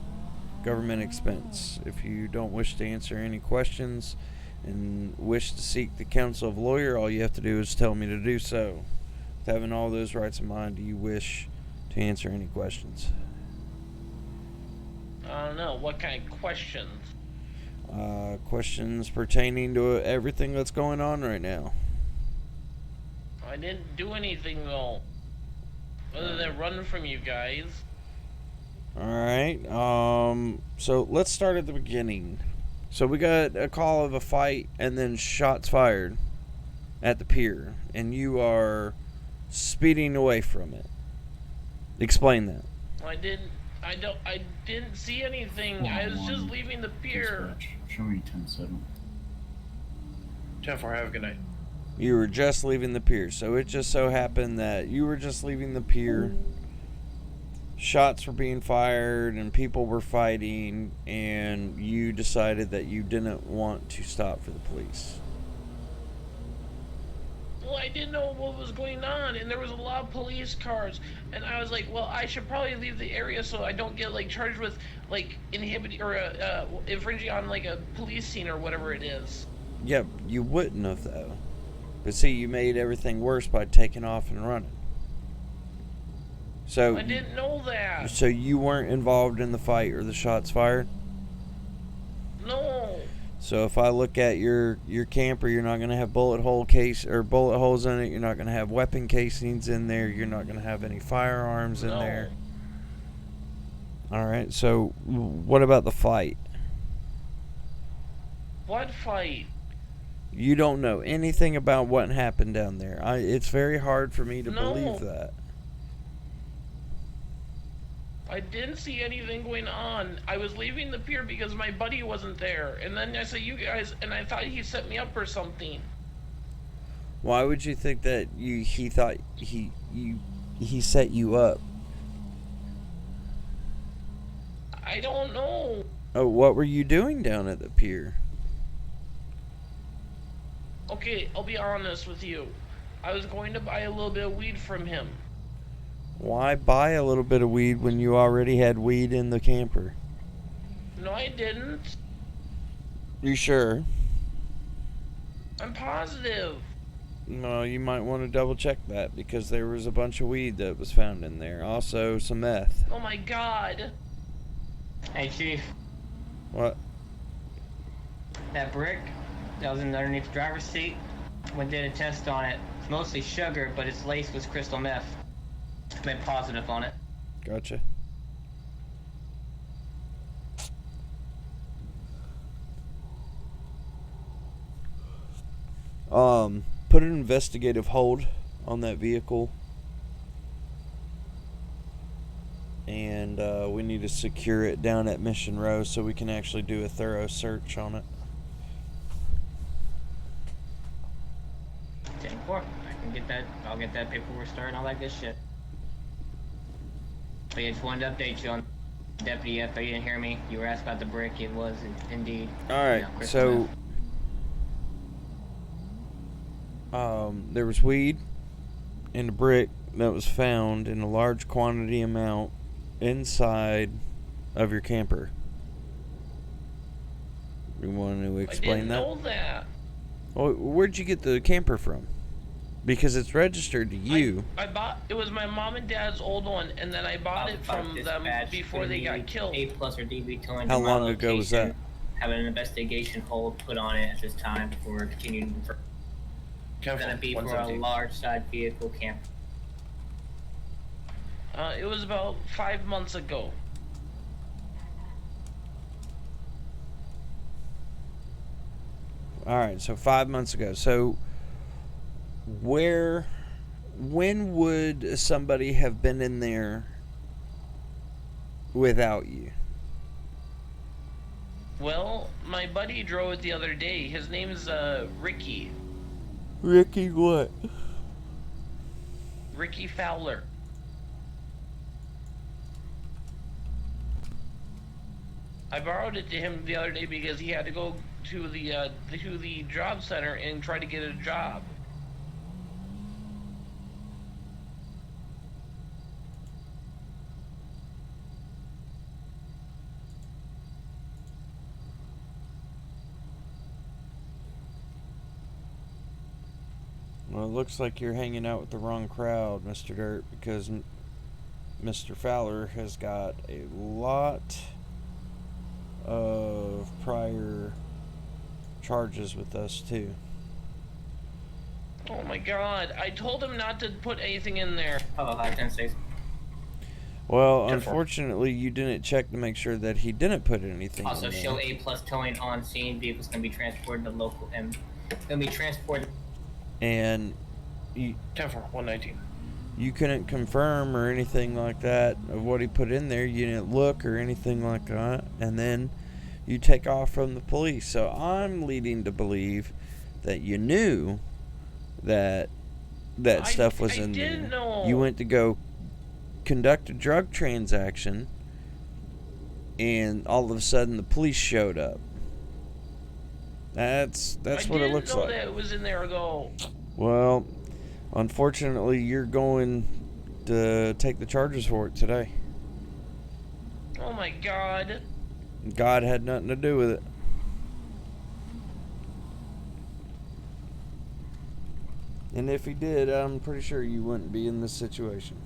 government expense. If you don't wish to answer any questions and wish to seek the counsel of a lawyer, all you have to do is tell me to do so. With having all those rights in mind, do you wish to answer any questions? I don't know. What kind of questions? Questions pertaining to everything that's going on right now. I didn't do anything though, other than run from you guys. Alright, so let's start at the beginning. So we got a call of a fight and then shots fired at the pier, and you are speeding away from it. Explain that. I didn't see anything. I was just leaving the pier. Dispatch, show me 10-7. 10-4, have a good night. You were just leaving the pier, so it just so happened that you were just leaving the pier. Shots were being fired and people were fighting, and you decided that you didn't want to stop for the police. Well, I didn't know what was going on, and there was a lot of police cars, and I was like, well, I should probably leave the area so I don't get like charged with like inhibiting or infringing on like a police scene or whatever it is. Yeah, you wouldn't have though. But see, you made everything worse by taking off and running. So I didn't know that. So you weren't involved in the fight or the shots fired? No. So if I look at your camper, you're not going to have bullet holes in it. You're not going to have weapon casings in there. You're not going to have any firearms in there. All right. So what about the fight? What fight? You don't know anything about what happened down there. It's very hard for me to believe that. I didn't see anything going on. I was leaving the pier because my buddy wasn't there. And then I saw you guys, and I thought he set me up or something. Why would you think that he thought he set you up? I don't know. Oh, what were you doing down at the pier? Okay, I'll be honest with you. I was going to buy a little bit of weed from him. Why buy a little bit of weed when you already had weed in the camper? No, I didn't. You sure? I'm positive. No, you might want to double check that because there was a bunch of weed that was found in there. Also, some meth. Oh my god. Hey, Chief. What? That brick that was underneath the driver's seat, we did a test on it. It's mostly sugar, but its lace was crystal meth. Made positive on it. Gotcha. Put an investigative hold on that vehicle. And we need to secure it down at Mission Row so we can actually do a thorough search on it. 10-4. I can get that. I'll get that paperwork started and all that good shit. But yeah, just wanted to update you on Deputy F. You didn't hear me. You were asked about the brick. It was indeed. Alright, so there was weed and a brick that was found in a large quantity amount inside of your camper. You want to explain that? I didn't know that. Well, where'd you get the camper from? Because it's registered to you. I bought it was my mom and dad's old one, and then I bought it from them before they got killed. A plus or DB towing. How long ago was that? Have an investigation hold put on it at this time for continued. It's gonna be for a 117. large side vehicle camp. It was about 5 months ago. All right, so 5 months ago. So when would somebody have been in there without you? Well, my buddy drove it the other day. His name is Ricky. Ricky what? Ricky Fowler. I borrowed it to him the other day because he had to go to the job center and try to get a job. Well, it looks like you're hanging out with the wrong crowd, Mr. Dirt, because Mr. Fowler has got a lot of prior charges with us, too. Oh my god, I told him not to put anything in there. Oh, 5-10-6. Well, 10-4. unfortunately, you didn't check to make sure that he didn't put anything Also, in there. show A+ towing on scene. Vehicles can be transported to local and can be transported. And you 10-4, 119. you couldn't confirm or anything like that of what he put in there. You didn't look or anything like that. And then you take off from the police. So I'm leading to believe that you knew that stuff was I in there. didn't know. You went to go conduct a drug transaction, and all of a sudden the police showed up. That's what it looks I didn't know like. that it was in there though. Well, unfortunately, you're going to take the charges for it today. Oh my god. God had nothing to do with it. And if he did, I'm pretty sure you wouldn't be in this situation.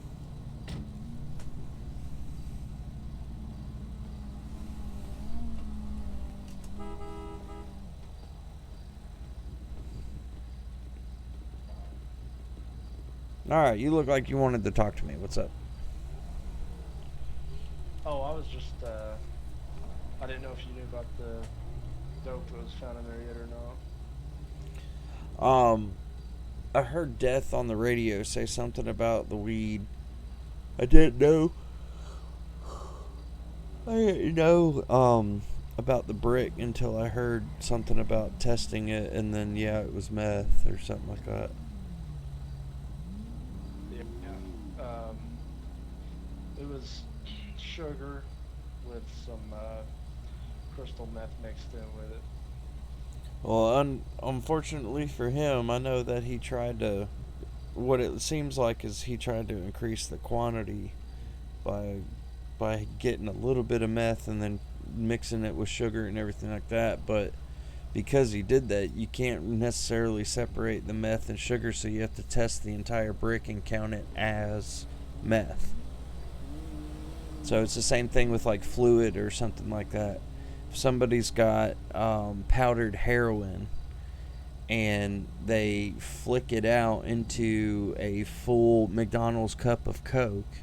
Alright, you look like you wanted to talk to me. What's up? Oh, I was just, I didn't know if you knew about the dope that was found in there yet or not. I heard Death on the radio say something about the weed. I didn't know. About the brick until I heard something about testing it, and then, yeah, it was meth or something like that. Yeah. It was sugar with some crystal meth mixed in with it. Well, unfortunately for him, I know that he tried to. What it seems like is he tried to increase the quantity by getting a little bit of meth and then mixing it with sugar and everything like that. But because he did that, you can't necessarily separate the meth and sugar, so you have to test the entire brick and count it as meth. So it's the same thing with like fluid or something like that. If somebody's got powdered heroin and they flick it out into a full McDonald's cup of Coke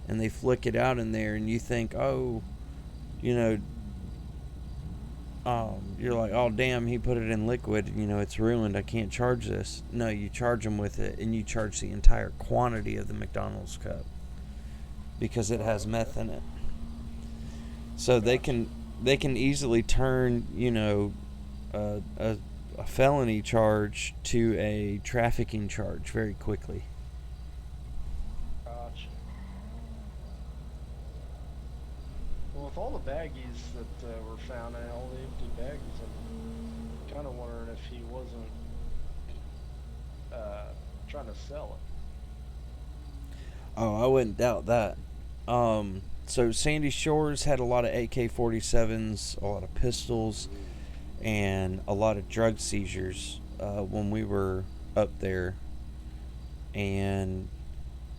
and they flick it out in there, and you think, oh, you're like, oh damn, he put it in liquid, it's ruined, I can't charge this. No, you charge them with it, and you charge the entire quantity of the McDonald's cup because it has meth in it. So they can easily turn a felony charge to a trafficking charge very quickly. Gotcha. Well, with all the baggies that were found and all the empty baggies, I'm kind of wondering if he wasn't trying to sell it. Oh, I wouldn't doubt that. So Sandy Shores had a lot of AK-47s, a lot of pistols, and a lot of drug seizures when we were up there. And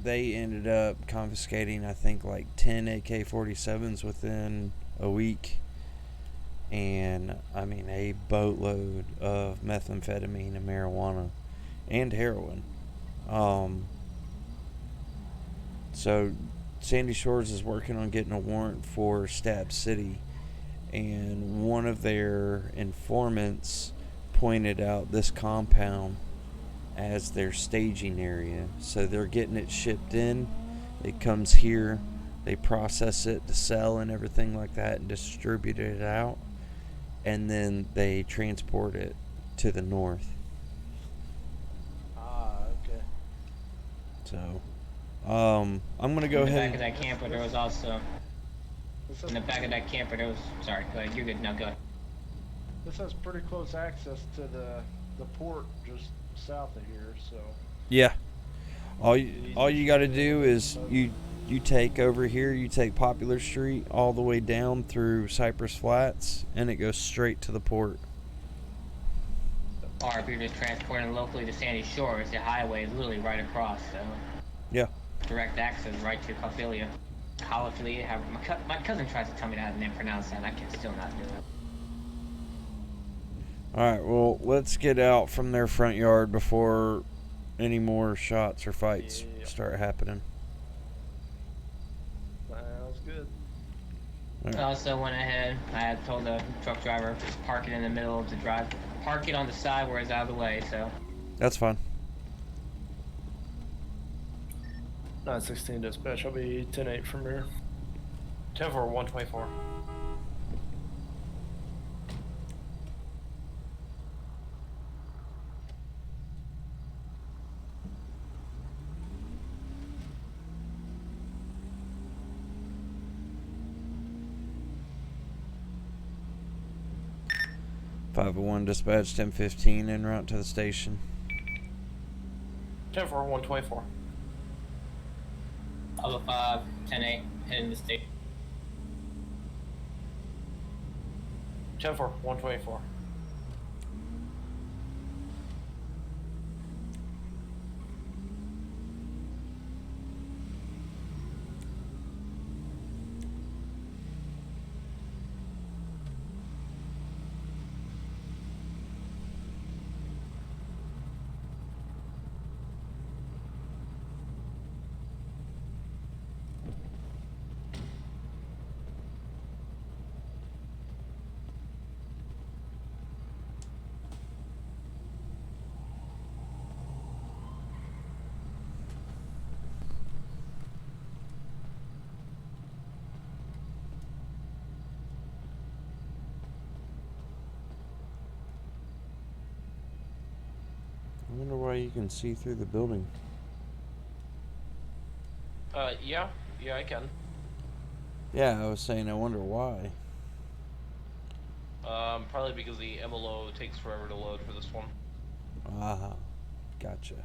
they ended up confiscating, I think, like 10 AK-47s within a week. And, I mean, a boatload of methamphetamine and marijuana. and heroin. So Sandy Shores is working on getting a warrant for Stab City, and one of their informants pointed out this compound as their staging area. So they're getting it shipped in. It comes here. They process it to sell and everything like that and distribute it out. And then they transport it to the north. Ah, okay. So, I'm going to go In the ahead back of that camper, there was also. This In the back of that camper, there was. Sorry, go ahead. You're good. Now go ahead. this has pretty close access to the port just south of here, so. Yeah. All you got to do is you take over here, you take Popular Street all the way down through Cypress Flats, and it goes straight to the port. Or if you're just transporting locally to Sandy Shores, the highway is literally right across, so. Yeah. Direct access right to Cophelia. Caliphilia, however. My cousin tries to tell me how to pronounce that, and I can still not do it. Alright, well, let's get out from their front yard before any more shots or fights start happening. Sounds good. Right. I also went ahead, I had told the truck driver, just park it in the middle of the drive. Park it on the side where it's out of the way, so. That's fine. 916 dispatch, I'll be 10-8 from here. 10-4, 124. .501 dispatch 1015 en route to the station. 10-4, 124. Alpha 5, 10-8, heading to station. 10-4, 124. I wonder why you can see through the building. Yeah, I can. Yeah, I was saying I wonder why. Probably because the MLO takes forever to load for this one. Ah, gotcha.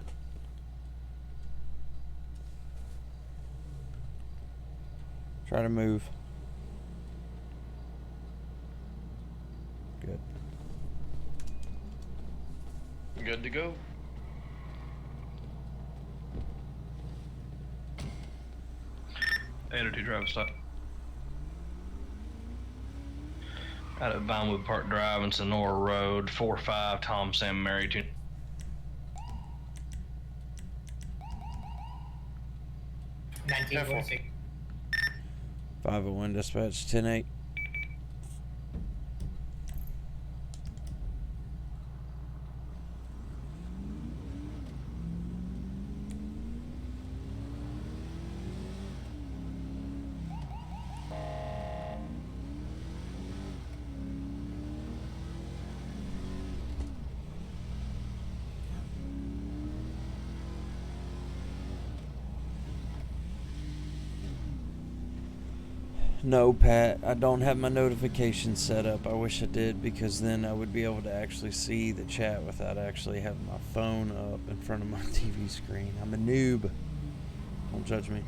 Try to move. Good. Good to go. Two drive stop. Out of Vinewood Park Drive and Sonora Road, 4-5 Tom Sam Mary 2. Careful. 501 dispatch 10-8. No, Pat, I don't have my notifications set up. I wish I did, because then I would be able to actually see the chat without actually having my phone up in front of my TV screen. I'm a noob. Don't judge me.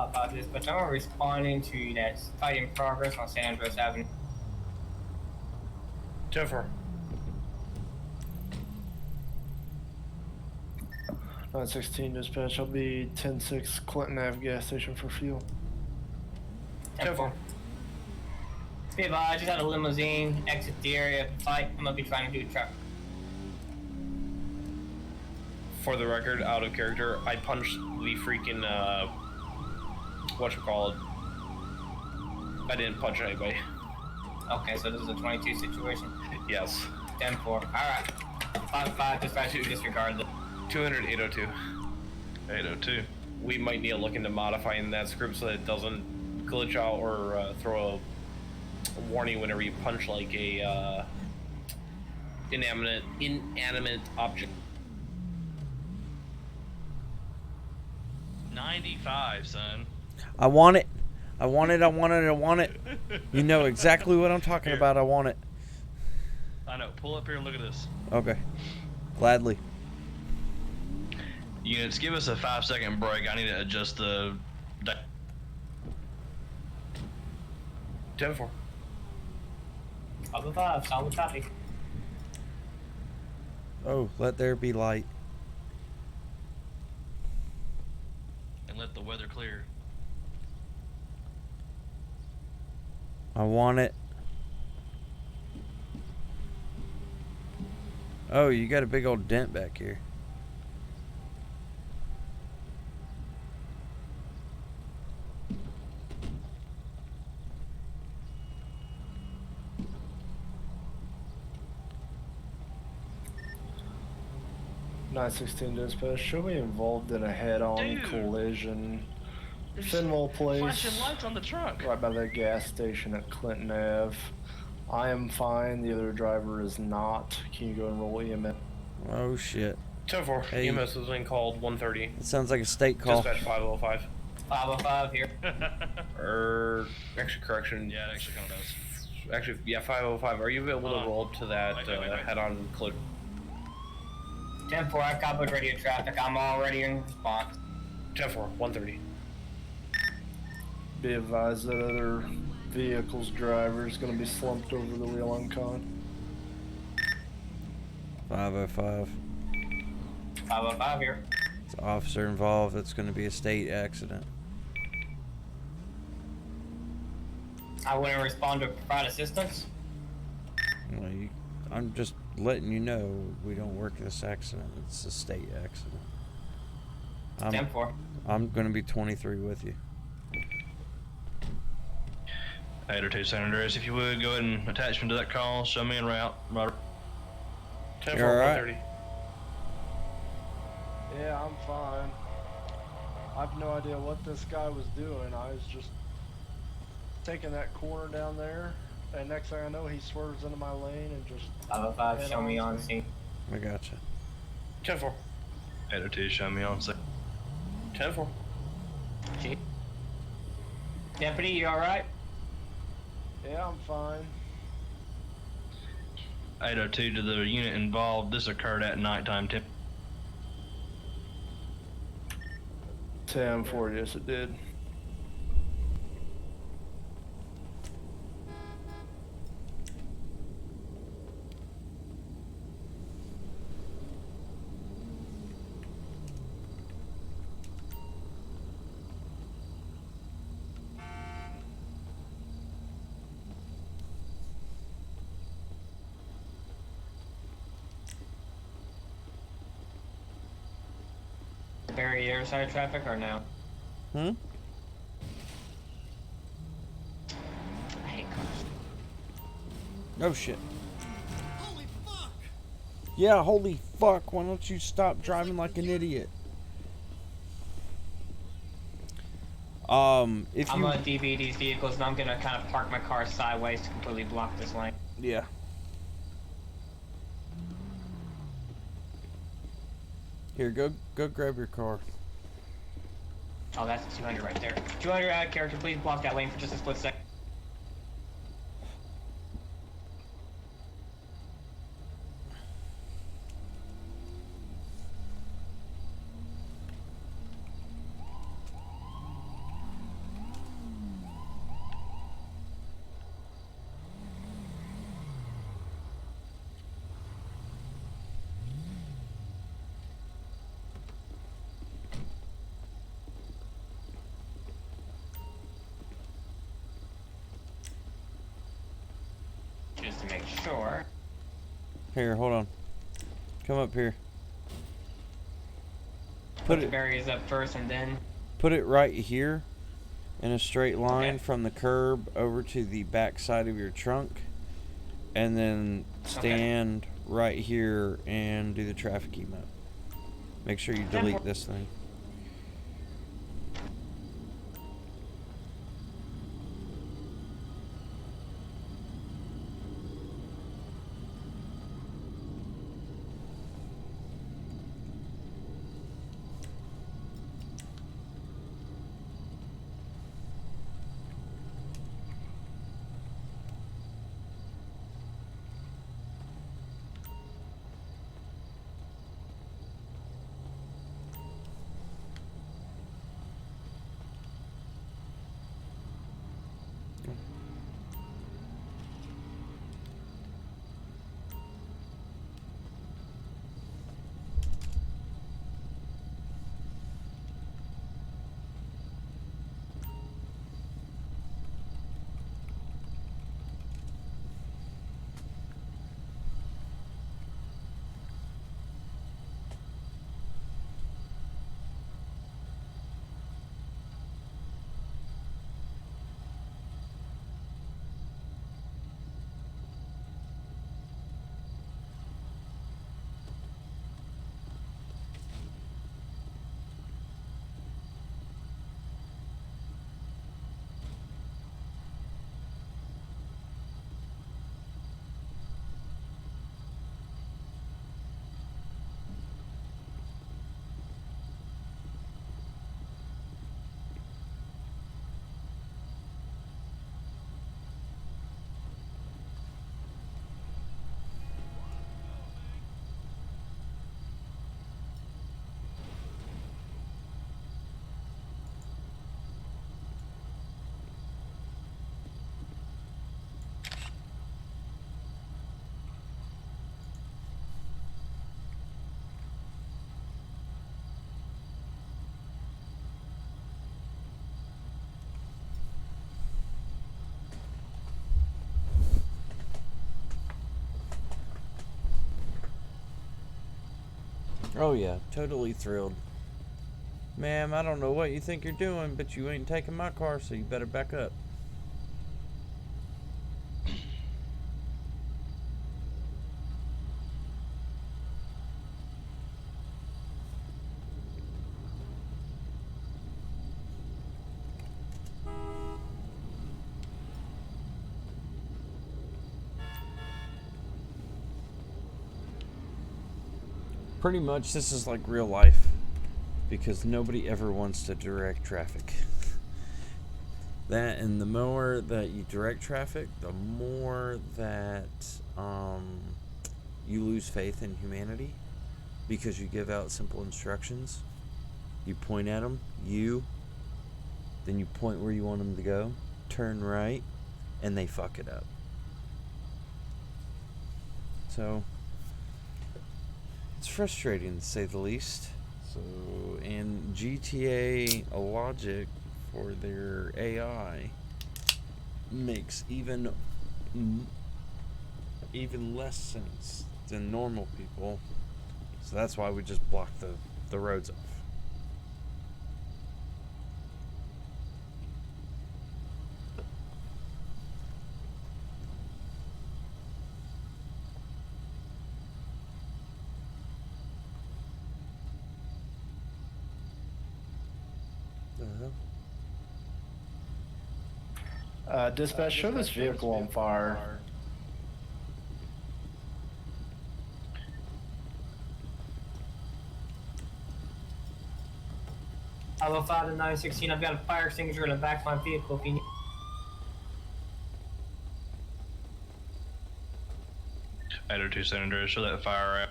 About this, but I'm responding to that fight in progress on Santos Avenue. 10-4. 916 dispatch. I'll be 10-6 Clinton Ave gas station for fuel. 10-4. Hey, I just had a limousine exit the area fight. I'm gonna be trying to do a truck. For the record, out of character, I punched the freaking, whatchamacallit. I didn't punch anybody. Okay, so this is a 22 situation. Yes. 10-4. Alright. 5-5, dispatch, disregard the 200, 802. 802. We might need to look into modifying that script so that it doesn't glitch out or throw a warning whenever you punch like a inanimate object. 95, son. I want it. I want it. I want it. I want it. You know exactly what I'm talking about. I want it. I know. Pull up here and look at this. Okay. Gladly. Units, give us a 5-second break. I need to adjust the... 10-4. 5-5, solid copy. Oh, let there be light. And let the weather clear. I want it. Oh, you got a big old dent back here. .916 dispatch. Should we involved in a head-on Dude. collision? There's Fenwell Place. flashing lights on the truck. Right by the gas station at Clinton Ave. I am fine. The other driver is not. Can you go and roll EMS? Oh shit. 10-4. Hey. EMS has been called 130. It sounds like a state call. Dispatch 505. 5-5 here. Actually, correction. Yeah, it actually kind of does. Actually, yeah, 505. Are you available to roll up to that Wait. head-on collision? 10-4, I copied radio traffic. I'm already in response. 10-4, 130. Be advised that other vehicle's driver is going to be slumped over the wheel on con. 505. 5-5 here. It's an officer involved. It's going to be a state accident. I wouldn't respond to provide assistance. Well, I'm just letting you know we don't work this accident. It's a state accident. 10-4. I'm going to be 23 with you. 802 San Andreas, if you would, go ahead and attach me to that call. Show me en route. Robert. 10-4, You all right? 130. Yeah, I'm fine. I have no idea what this guy was doing. I was just taking that corner down there, and next thing I know, he swerves into my lane and just... 5-5, show me on scene. I gotcha. 10-4. 802, show me on scene. 10-4. Chief. Deputy, you alright? Yeah, I'm fine. 802 to the unit involved. This occurred at nighttime. 10-4, yes it did. Barry airside traffic or no? Hmm? I hate cars. Oh shit. Yeah, holy fuck. Why don't you stop driving like an idiot? If I'm you... gonna DB these vehicles and I'm gonna kind of park my car sideways to completely block this lane. Yeah. Here, go grab your car. Oh, that's 200 right there. 200 out of character, please block that lane for just a split second. just to make sure. Here, hold on. Come up here. Put the barriers up first and then. Put it right here in a straight line Okay. from the curb over to the back side of your trunk, and then stand right here and do the traffic emote. Make sure you delete this thing. Oh yeah, totally thrilled. Ma'am, I don't know what you think you're doing, but you ain't taking my car, so you better back up. Pretty much this is like real life, because nobody ever wants to direct traffic. That, and the more that you direct traffic, the more that you lose faith in humanity, because you give out simple instructions. You point at them, then you point where you want them to go, turn right, and they fuck it up. So it's frustrating, to say the least. So, and GTA logic for their AI makes even less sense than normal people. So that's why we just block the roads off. Dispatch, show this vehicle on fire. Hello, 5 to 916. I've got a fire extinguisher in the back of my vehicle if you need. Idaho 2 San Andreas, show that fire out.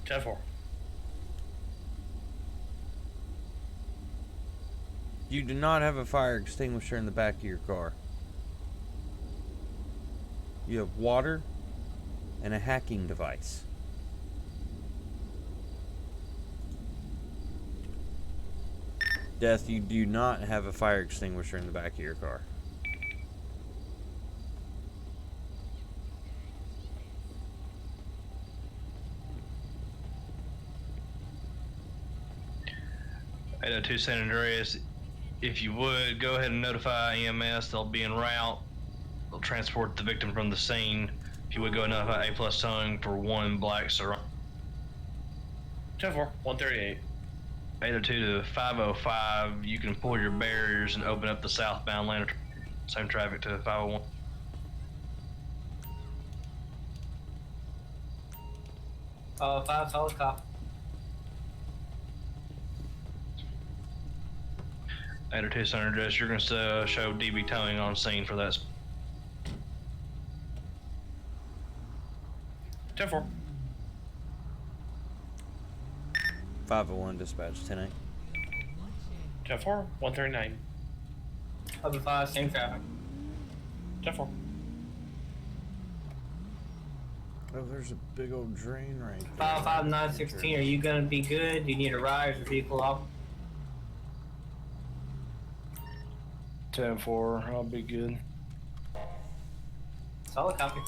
10-4. You do not have a fire extinguisher in the back of your car. You have water and a hacking device. Death, you do not have a fire extinguisher in the back of your car. 802 San Andreas, if you would, go ahead and notify EMS. They'll be en route. They'll transport the victim from the scene. If you would, go and notify A+ towing for 1 black Surround. 10-4, 138. 802 to 505, you can pull your barriers and open up the southbound lane. Same traffic to 501. Oh, 5 solid cop. 802 San Andreas, you're going to show DB towing on scene for that. 10-4. 501 dispatch 10-8. 10-4, 139. 505, same traffic. 10-4. Oh, there's a big old drain right there. 505, 916, are you gonna be good? Do you need a ride? Is your vehicle off? 10-4, I'll be good. Solid copy.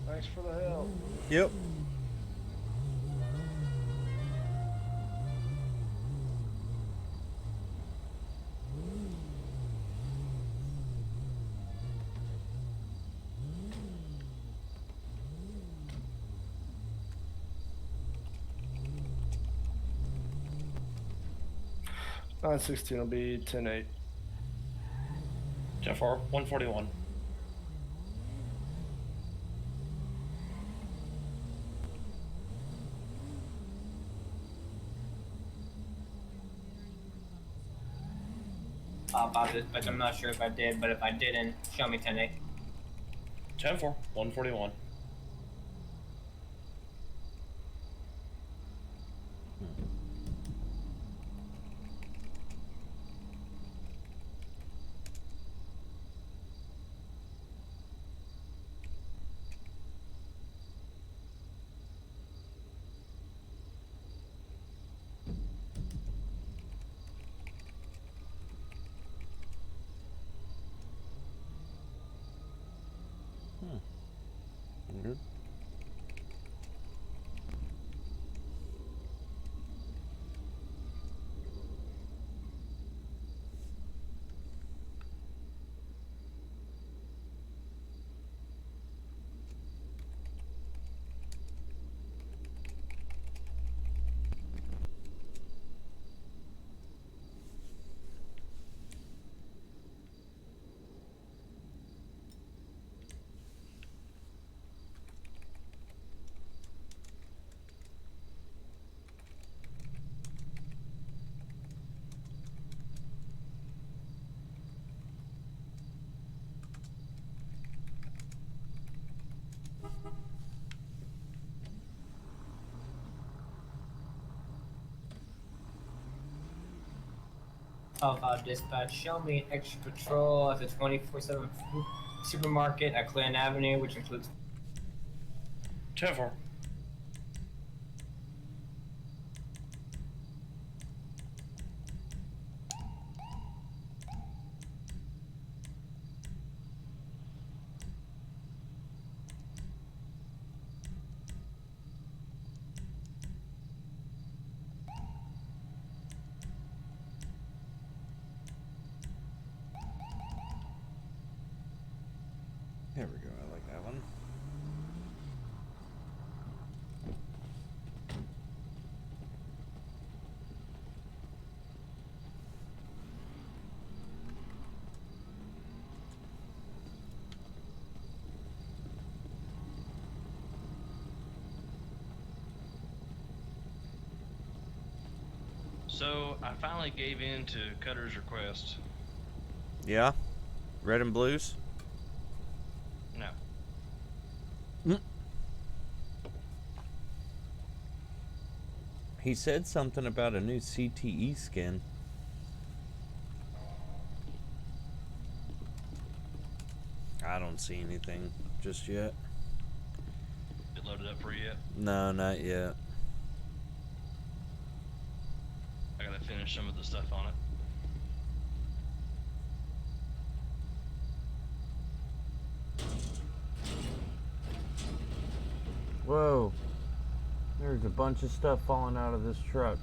Thanks for the help. Yep. Nine 16 will be 10-8. 10-4, 141. About this, but I'm not sure if I did, but if I didn't, show me 10-8. 10-4, 141. Good. Dispatch, show me extra patrol at the 24/7 supermarket at Clinton Avenue, which includes 10-4. There we go. I like that one. So I finally gave in to Cutter's request. Yeah? Red and blues? No. He said something about a new CTE skin. I don't see anything just yet. It loaded up for you yet? No, not yet. I gotta finish some of the stuff on it. Whoa. There's a bunch of stuff falling out of this truck.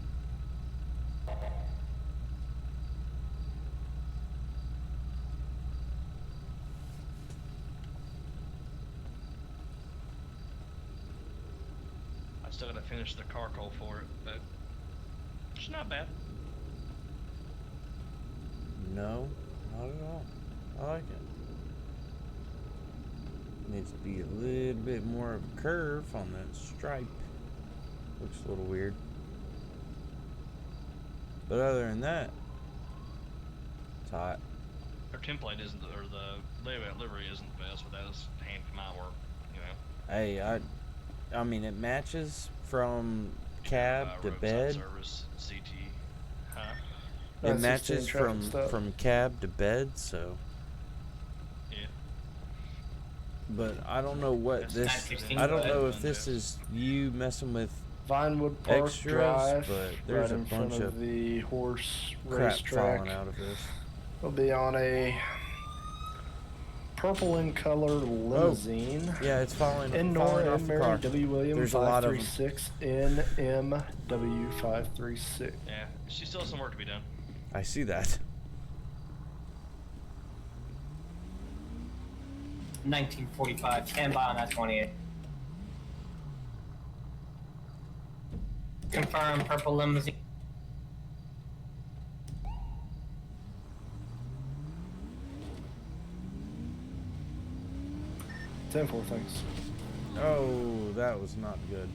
I still gotta finish the charcoal for it, but it's not bad. No, not at all. I like it. Needs to be a little bit more of a curve on that stripe. Looks a little weird. But other than that, it's hot. Their template isn't, or the layout livery isn't the best, but that is hand for my work, you know. Hey, I mean, it matches from cab to Roadside bed. Service, CT. Huh? It That's matches just traffic stuff. from cab to bed, so. Yeah. But I don't know what That's this. 9:16 I don't bed. know if this is you messing with Vinewood Park extras, Drive, but there's right a in front bunch of of the horse crap racetrack. falling out of this. We'll be on a purple in color limousine. Yeah, it's falling In falling Nora off and the Mary car. W. William There's a lot of them. 536 NMW 536. Yeah, she still has some work to be done. I see that. 1945. Stand by on that 28. Confirm purple limousine. 10-4, thanks. Oh, that was not good.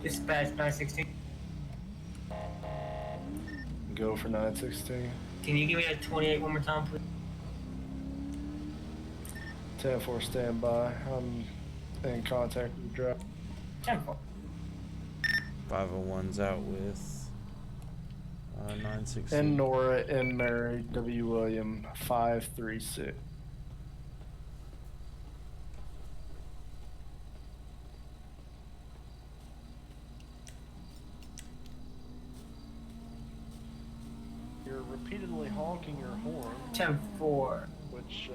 Dispatch 916. Go for 916. Can you give me a 28 one more time, please? 10-4, stand by. I'm in contact with the driver. 10-4. 501's out with 916. And Nora and Mary W. William 536. You're repeatedly honking your horn, 10-4. which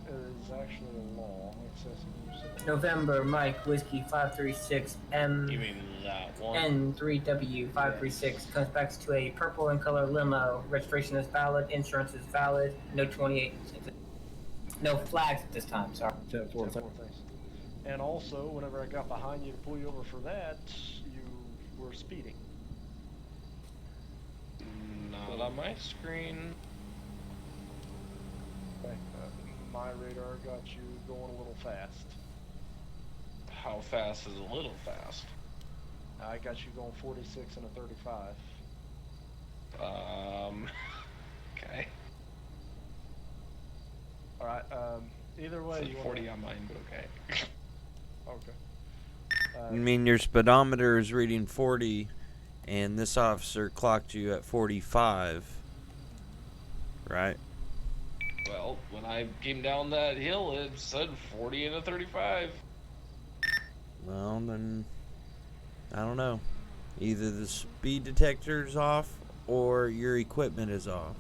is actually a law. Excessive use of November Mike Whiskey 536 You mean that one? N3W 536 comes back to a purple in color limo. Registration is valid. Insurance is valid. No 28. No flags at this time. Sorry. 10-4, thanks. And also, whenever I got behind you to pull you over for that, you were speeding. Not on my screen. Okay. My radar got you going a little fast. How fast is a little fast? I got you going 46 and a 35. Okay. All right. Either way, Said you 40 wanna... on mine, but okay. Okay. I mean, your speedometer is reading 40, and this officer clocked you at 45. Right? Well, when I came down that hill, it said 40 and a 35. Well, then, I don't know. Either the speed detector's off or your equipment is off.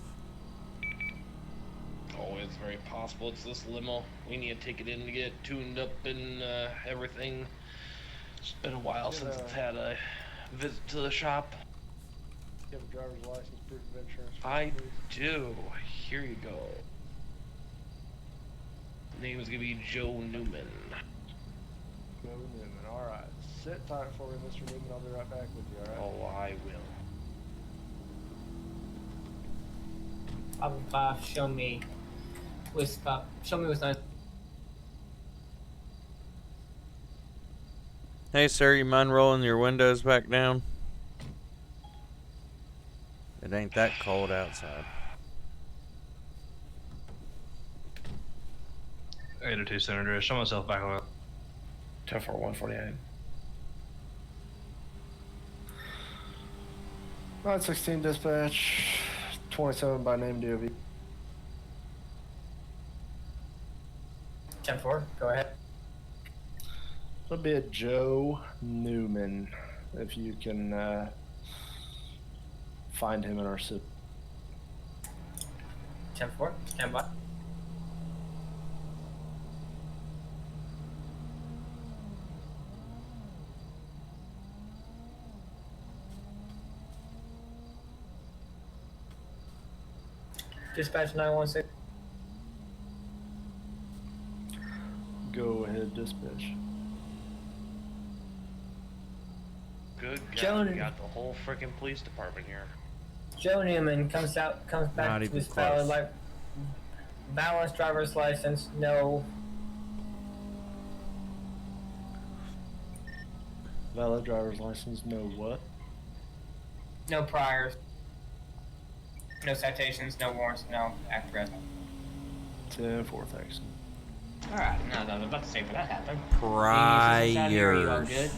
Oh, it's very possible it's this limo. We need to take it in to get tuned up and everything. It's been a while since it's had a visit to the shop. You have a driver's license, proof of insurance. I please? do. Here you go. Name is gonna be Joe Newman. Joe Newman. All right. Sit tight for me, Mr. Newman. I'll be right back with you. All right. Oh, I will. 505, show me what's nice. Hey, sir, you mind rolling your windows back down? It ain't that cold outside. 802 Senator. Show myself back on. 10-4, 148. 916 dispatch. 27 by name DOV. 10-4, go ahead. It'll be a Joe Newman, if you can find him in our system. 10-4, stand by. Dispatch 916. Go ahead, dispatch. Good God, Joe- we got the whole freaking police department here. Joe Newman comes back Not to even his close. balanced driver's license, no Valid driver's license, no what? priors, no citations, no warrants, no act arrest. 10-4, thanks. Alright, no, I was about to say, but that happened. Priors. You all good?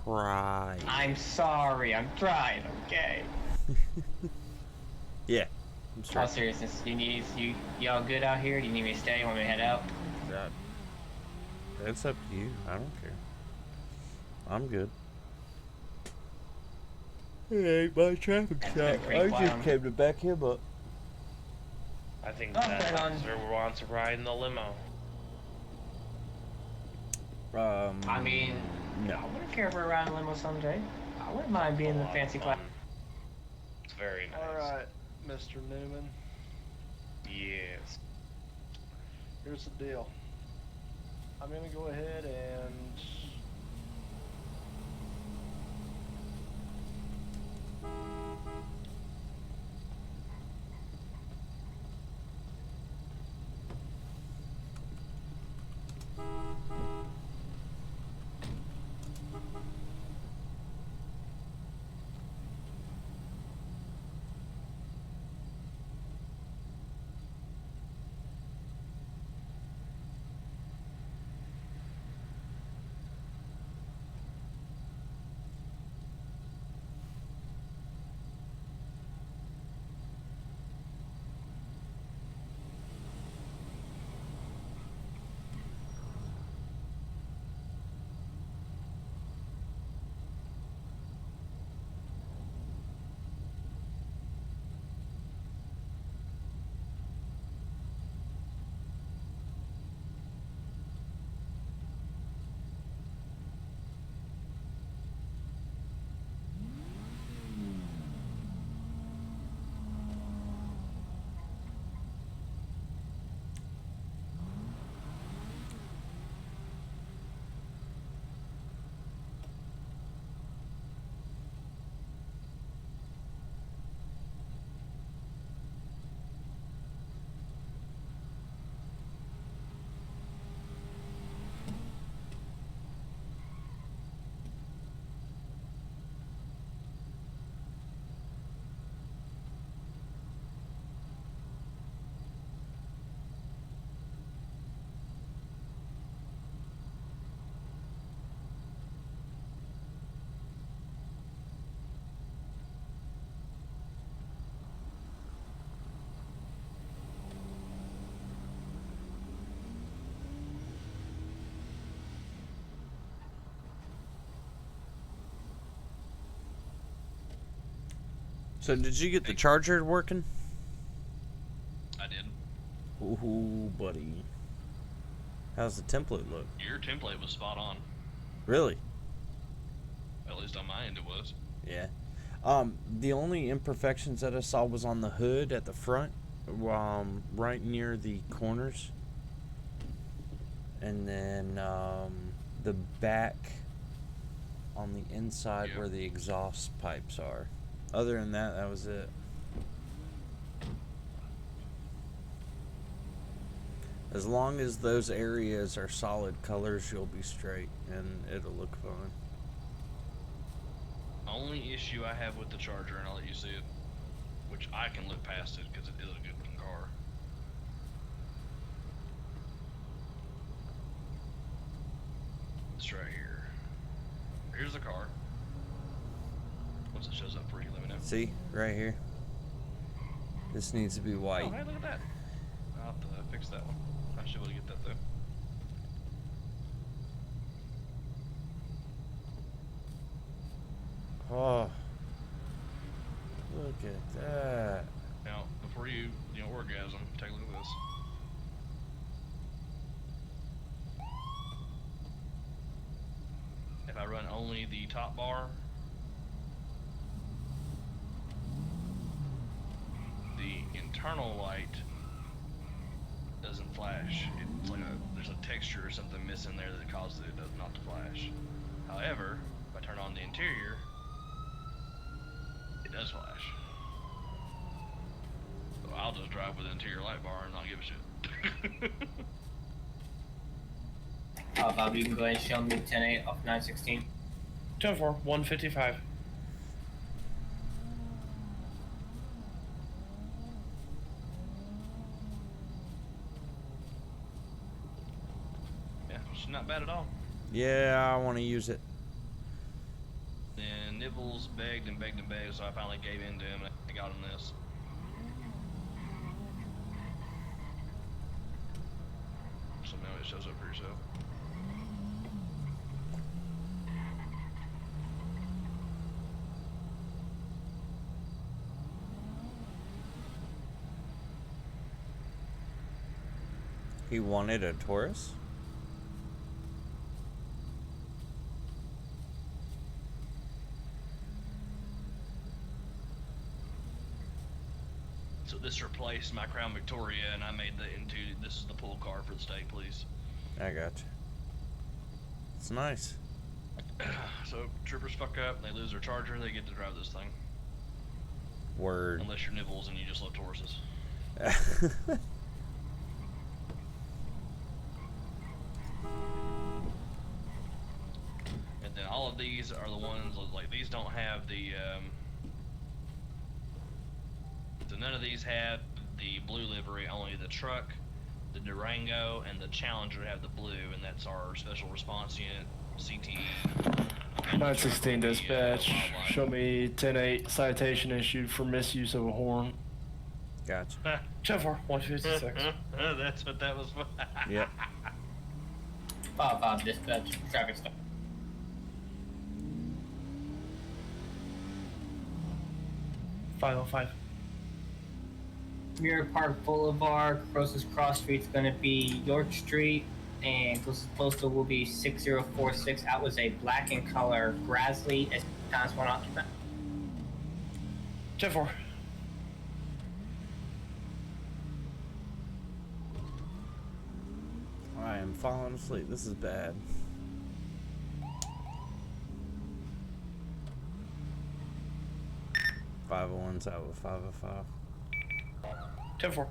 Priors. I'm sorry, I'm trying, okay? Yeah. I'm All sorry. seriousness, y'all good out here? Do you need me to stay? Want me to head out? It's up to you. I don't care. I'm good. It ain't my traffic That's stop. pretty I quiet just on- came to back him up. I think Oh, that right on. officer wants to ride in the limo. I mean, no. I wouldn't care if we're around a limo someday. I wouldn't mind being in the A lot fancy of class. fun. It's very nice. Alright, Mr. Newman. Yes. Here's the deal. I'm gonna go ahead and So did you get the charger working? I did. Ooh, buddy. How's the template look? Your template was spot on. Really? At least on my end it was. Yeah. The only imperfections that I saw was on the hood at the front, right near the corners. And then the back on the inside where the exhaust pipes are. Other than that, that was it. As long as those areas are solid colors, you'll be straight, and it'll look fine. Only issue I have with the Charger, and I'll let you see it, which I can look past it because it is a good looking car. It's right here. Here's the car. Once it shows up for you, let me know. See, right here. This needs to be white. Oh, hey, look at that. I'll have to fix that one. I should be able to get that though. Oh, look at that. Now, before you orgasm, take a look at this. If I run only the top bar, the internal light doesn't flash. It's like there's a texture or something missing there that causes it not to flash. However, if I turn on the interior, it does flash. So I'll just drive with the interior light bar and not give a shit. Bob, you can go ahead and show me 10-8 off 916. 10-4, 155. Yeah, it's not bad at all. Yeah, I want to use it. And Nibbles begged and begged and begged, so I finally gave in to him and I got him this. So now it shows up for yourself. He wanted a Taurus? So this replaced my Crown Victoria, and I made this is the pull car for the state, please. I got you. It's nice. So troopers fuck up, they lose their Charger, they get to drive this thing. Word. Unless you're Nibbles and you just love Tauruses. And then all of these are the ones, like these don't have the, so none of these have the blue livery, only the truck, the Durango, and the Challenger have the blue, and that's our special response unit, CTE. 916 dispatch. Show me 10-8 citation issued for misuse of a horn. Gotcha. 10-4, 156. That's what that was for. Yep. Bob, dispatch, traffic stop. $505. Mirror Park Boulevard, closest cross street's gonna be York Street, and closest postal will be 6046. That was a black in color Grasley as times one occupant. 10-4. I am falling asleep. This is bad. $501's out with $505. 10-4.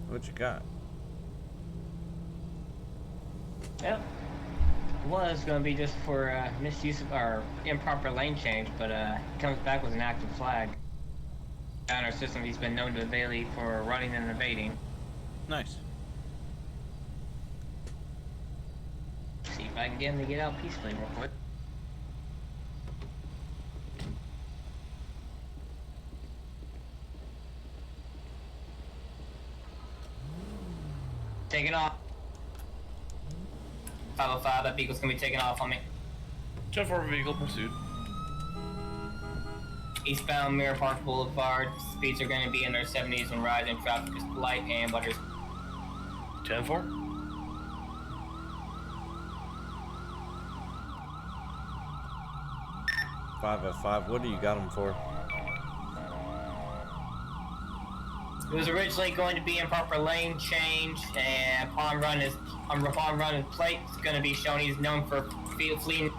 What you got? Yep. Was going to be just for misuse of our improper lane change, but it comes back with an active flag. On our system, he's been known to evade for running and evading. Nice. See if I can get him to get out peacefully real quick. Taking off. 505, that vehicle's gonna be taking off on me. 10-4 vehicle pursued. Eastbound Mirror Park Boulevard, speeds are gonna be in their 70s when rising, traffic is light and butters. 10-4. $505. What do you got them for? It was originally going to be improper lane change, and upon run his plate is going to be shown he's known for fleeing.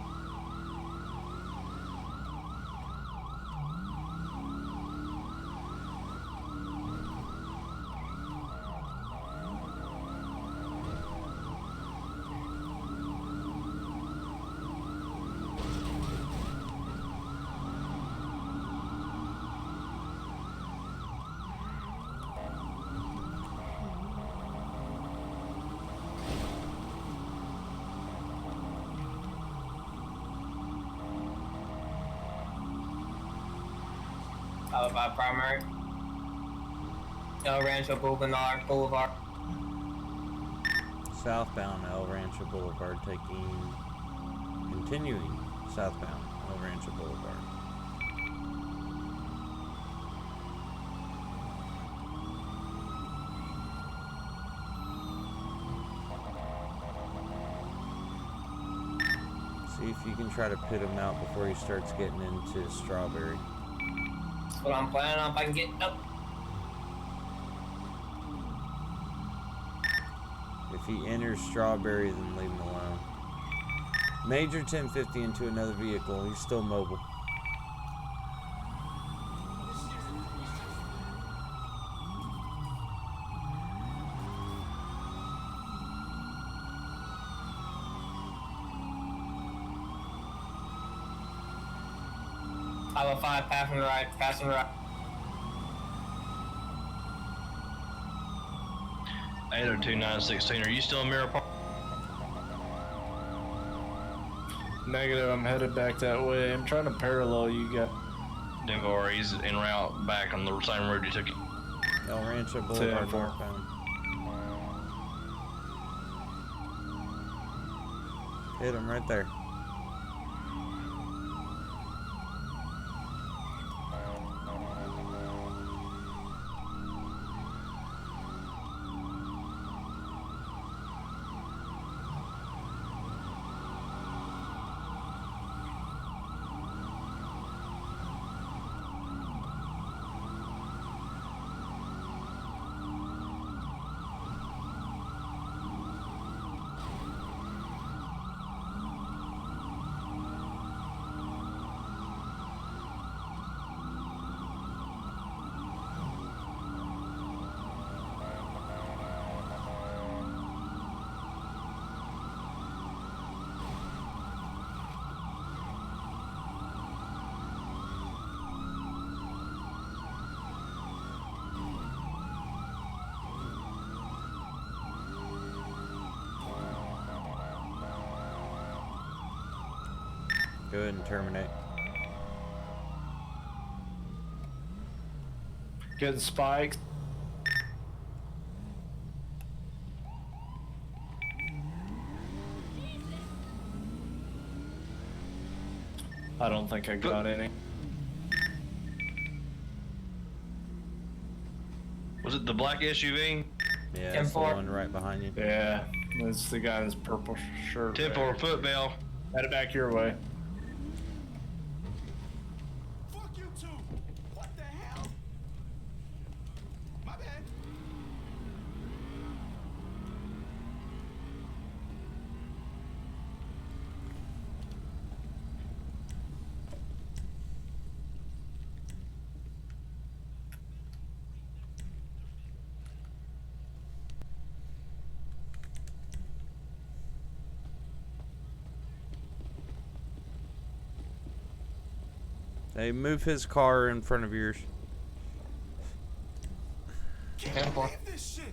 Highway 5 primary. El Rancho Boulevard. Southbound El Rancho Boulevard, continuing southbound El Rancho Boulevard. See if you can try to pit him out before he starts getting into Strawberry. That's what I'm planning on if I can get up. If he enters Strawberry, then leave him alone. Major 1050 into another vehicle. He's still mobile. Highway 5, passing right. 802-916. Are you still in Mirror Park? Negative, I'm headed back that way. I'm trying to parallel you guys. Denver, he's en route back on the same road you took. El Rancho Boulevard SAFR. northbound. Hit him right there. Go ahead and terminate. Getting spiked. I don't think I got any. Was it the black SUV? Yeah, that's the 10-4. one right behind you. Yeah, that's the guy in his purple shirt. 10-4 foot bell. Headed back your way. Fuck you too! What the hell? My bad. Hey, move his car in front of yours. Can't believe this shit.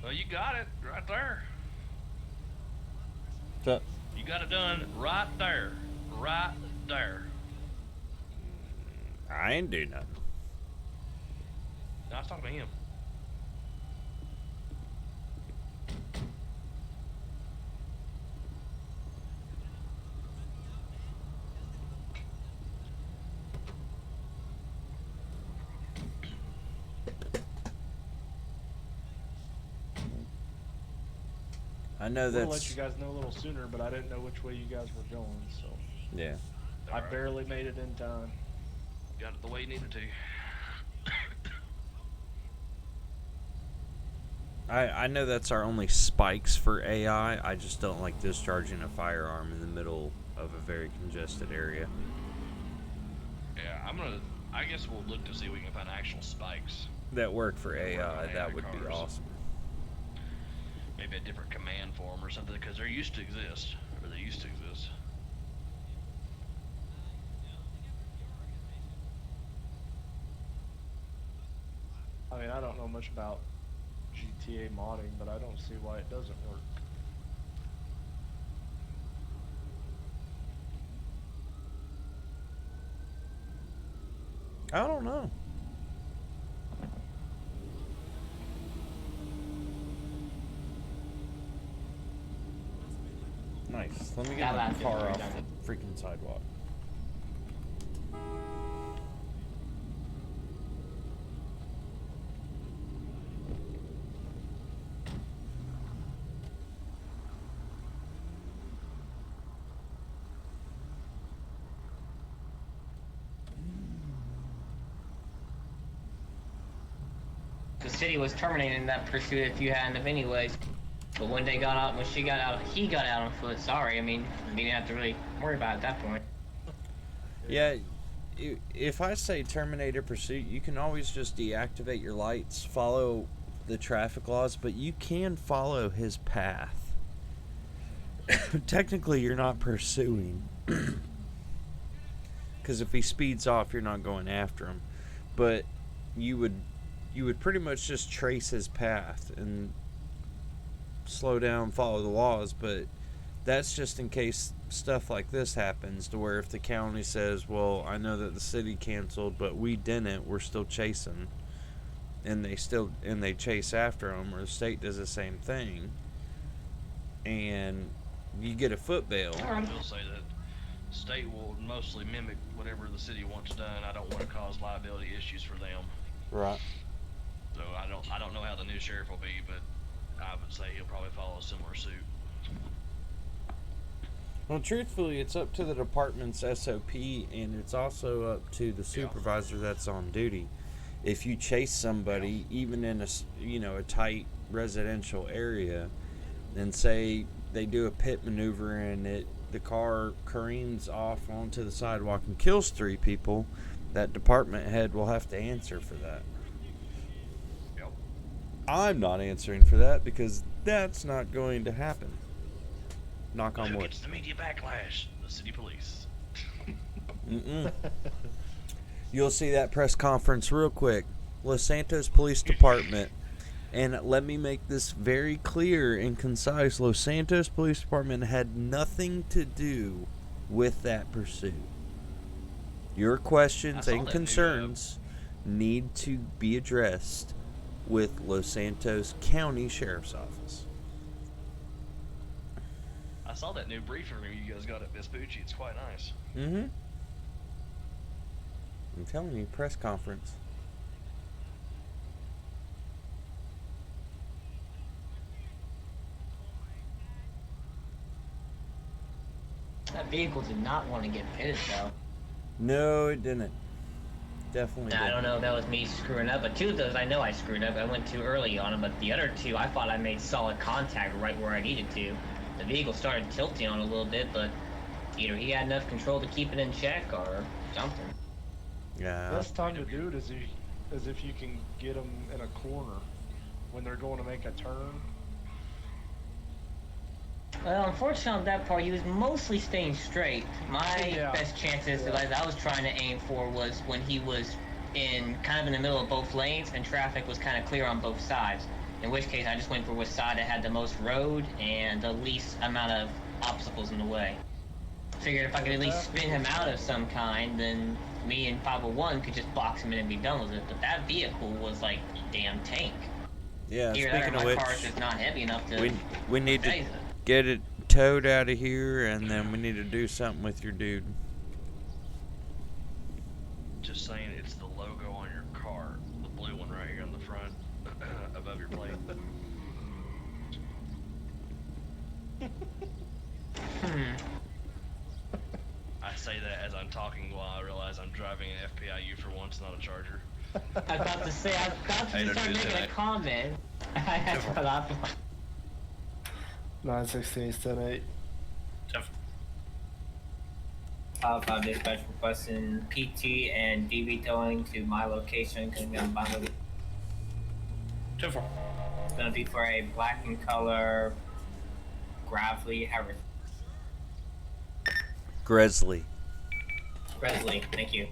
Well, you got it right there. What's up? You got it done right there. Right there. I ain't do nothing. No, I was talking to him. I know We'll let that's you guys know a little sooner, but I didn't know which way you guys were going, so yeah. I barely made it in time. Got it the way you needed to. I know that's our only spikes for AI. I just don't like discharging a firearm in the middle of a very congested area. Yeah, I guess we'll look to see if we can find actual spikes. That work for That work AI, on that AI would be cars. awesome. Maybe a different command form or something, because they used to exist. I mean, I don't know much about GTA modding, but I don't see why it doesn't work. I don't know. Nice. Let me get my car off the freaking sidewalk. The city was terminating that pursuit if you hadn't have anyways. But when they got out, when she got out, he got out on foot. Sorry, I mean, we didn't have to really worry about it at that point. Yeah, if I say Terminator Pursuit, you can always just deactivate your lights, follow the traffic laws, but you can follow his path. Technically, you're not pursuing. Because if he speeds off, you're not going after him. But you would pretty much just trace his path and slow down, follow the laws, but that's just in case stuff like this happens, to where if the county says, well, I know that the city canceled, but we didn't, we're still chasing, and they chase after them, or the state does the same thing, and you get a foot bail. I will say that the state will mostly mimic whatever the city wants done. I don't want to cause liability issues for them. Right. So I don't know how the new sheriff will be, but I would say he'll probably follow a similar suit. Well, truthfully, it's up to the department's SOP, and it's also up to the supervisor that's on duty. If you chase somebody, even in a tight residential area, and say they do a pit maneuver and the car careens off onto the sidewalk and kills 3 people, that department head will have to answer for that. Yep. I'm not answering for that because that's not going to happen. Knock on Who wood. gets the media backlash? The city police. You'll see that press conference real quick. Los Santos Police Department. And let me make this very clear and concise. Los Santos Police Department had nothing to do with that pursuit. Your questions and concerns need to be addressed with Los Santos County Sheriff's Office. I saw that new briefing room you guys got at Vespucci. It's quite nice. Mm-hmm. I'm telling you, press conference. That vehicle did not want to get pitted, though. No, it didn't. Definitely didn't. I don't know if that was me screwing up, but 2 of those I know I screwed up. I went too early on them, but the other 2 I thought I made solid contact right where I needed to. The vehicle started tilting on a little bit, but either he had enough control to keep it in check or something. Yeah. Best time to do it is if you can get them in a corner when they're going to make a turn. Well, unfortunately on that part, he was mostly staying straight. My best chances that I was trying to aim for was when he was kind of in the middle of both lanes and traffic was kind of clear on both sides. In which case, I just went for which side that had the most road and the least amount of obstacles in the way. Figured if I could at least spin him out of some kind, then me and 501 could just box him in and be done with it. But that vehicle was like a damn tank. Yeah, Either speaking of which, my car is just not heavy enough to we need to phase it. get it towed out of here, and then we need to do something with your dude. Just saying, it's the logo on your car, the blue one right here on the front, above your plate. say that as I'm talking while I realize I'm driving an FPIU for once, not a Charger. I was about to say, I was about to start making a comment. That's what I thought. 916, 10-8. 5 dispatch requesting PT and DV towing to my location. Gonna be on bond with 10-4. It's gonna be for a black in color gravelly Harris. Gresley. Presley, thank you.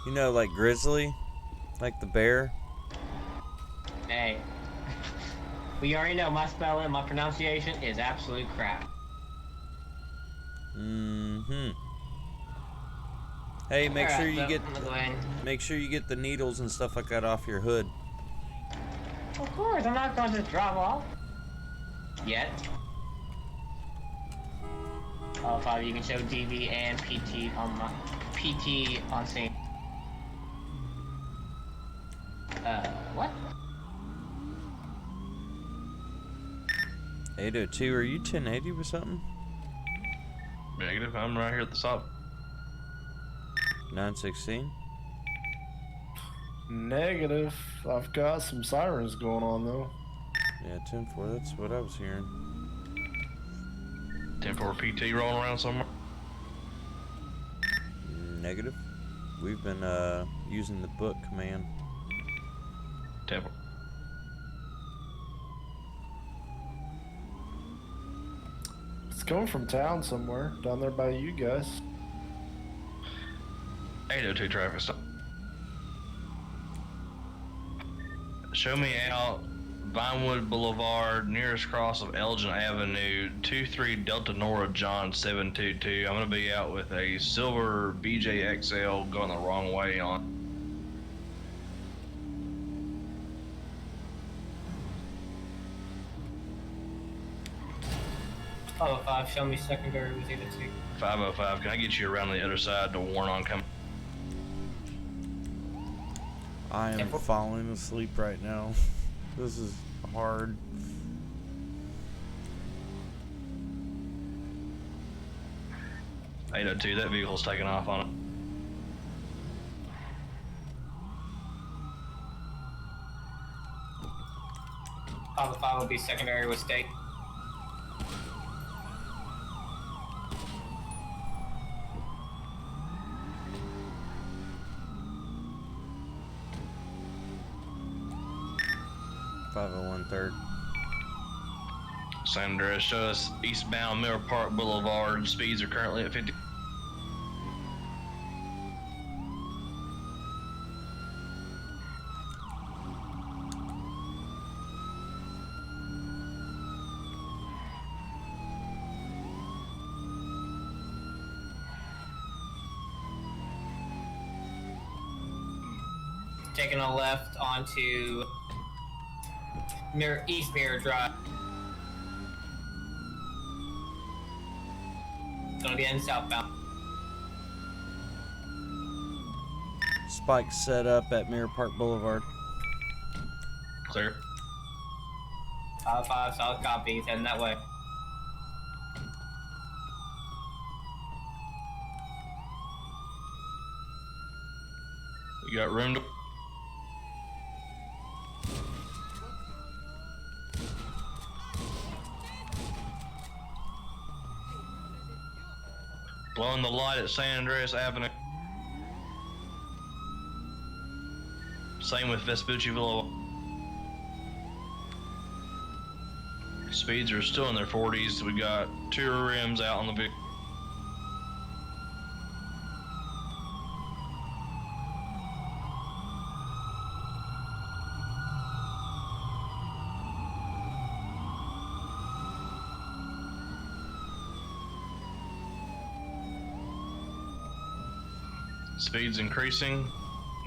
You know, like Grizzly? Like the bear? Hey. We already know my spelling, my pronunciation is absolute crap. Mm-hmm. Hey, make sure you get the needles and stuff like that off your hood. Of course, I'm not going to just drop off. Yet. Oh, Father, you can show DV and PT on my PT on scene. What? 802, are you 1080 with something? Negative, I'm right here at the stop. 916. Negative. I've got some sirens going on though. Yeah, 10-4, that's what I was hearing. 10-4 PT rolling around somewhere. Negative. We've been using the book command. 10-4. It's coming from town somewhere, down there by you guys. 802 traffic stop. Show me out Vinewood Boulevard, nearest cross of Elgin Avenue, 23 Delta Nora John 722. I'm gonna be out with a silver BJ XL going the wrong way on. Oh, 5, show me secondary was 802. 505, can I get you around the other side to warn oncoming? I am falling asleep right now. This is hard. .802, that vehicle's taking off on it. Papa 5 will be secondary with state. Third. San Andreas, show us eastbound Miller Park Boulevard. Speeds are currently at 50. Taking a left onto East Mirror Drive. Gonna be in southbound. Spike set up at Mirror Park Boulevard. Clear. 5 solid copy. He's heading that way. You got room to... Blowing the light at San Andreas Avenue. Same with Vespucci Boulevard. Speeds are still in their 40s. We got 2 rims out on the vehicle. Speeds increasing.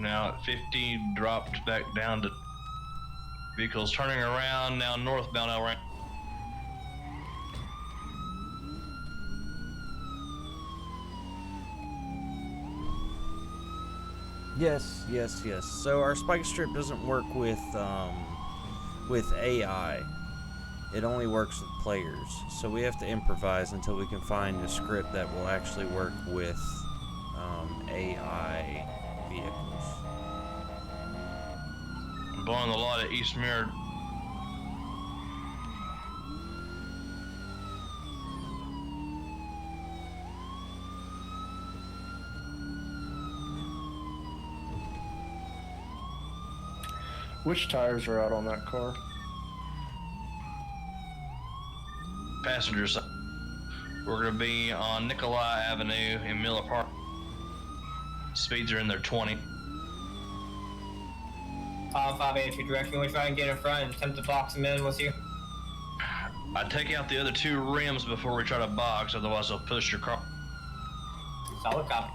Now at 50, dropped back down to vehicles turning around, now northbound around. Yes. So our spike strip doesn't work with AI. it only works with players. So we have to improvise until we can find a script that will actually work with AI vehicles. I'm blowing the lot at East Mirror. Which tires are out on that car? Passenger side. We're going to be on Nikolai Avenue in Miller Park. Speeds are in their 20. 582 direction. We'll try and get in front and attempt to box them in. We'll see. I take out the other 2 rims before we try to box, otherwise they'll push your car. Solid copy.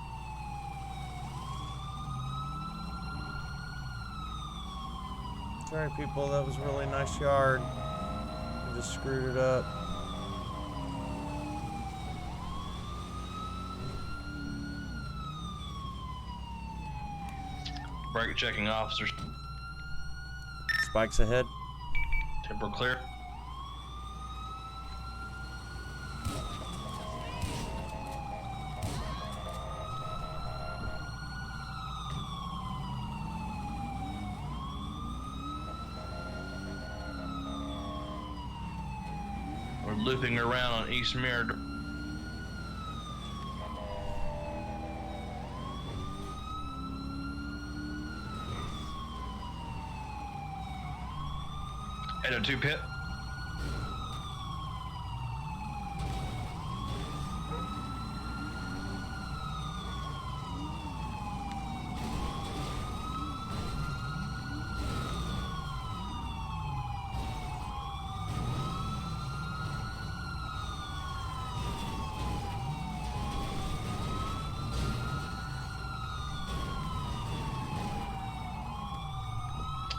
Sorry, people, that was a really nice yard. I just screwed it up. Brake checking officers. Spikes ahead. Temper clear. We're looping around on East Mirror. Head to pit.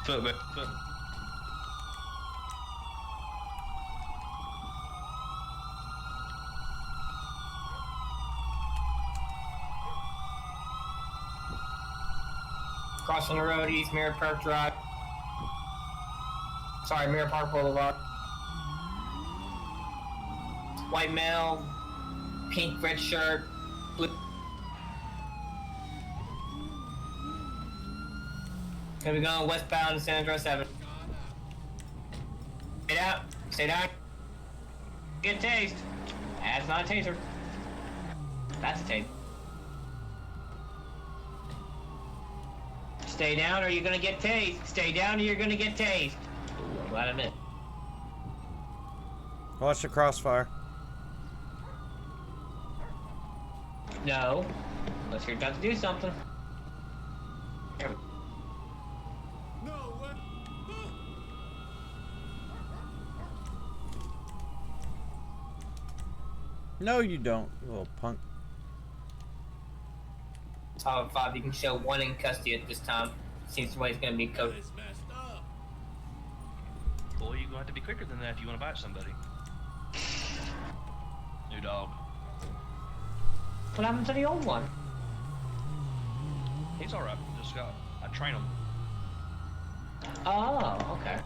Foot. Crossing the road, East Mirror Park Drive. Sorry, Mirror Park Boulevard. White male, pink red shirt, blue. Gonna be going westbound to San Andreas 7. Stay down. Stay down. Get tased. That's not a taser. That's a taser. Stay down or you're gonna get tased. Stay down or you're gonna get tased. Ooh, I'm glad I missed. Watch the crossfire. No. Unless you're about to do something. There we go. No, what? No, you don't, you little punk. Top 5, you can show 1 in custody at this time. Seems the way it's gonna be coached. It's messed up. Boy, you're gonna have to be quicker than that if you want to bite somebody. New dog. What happened to the old one? He's alright. I train him. Oh, okay.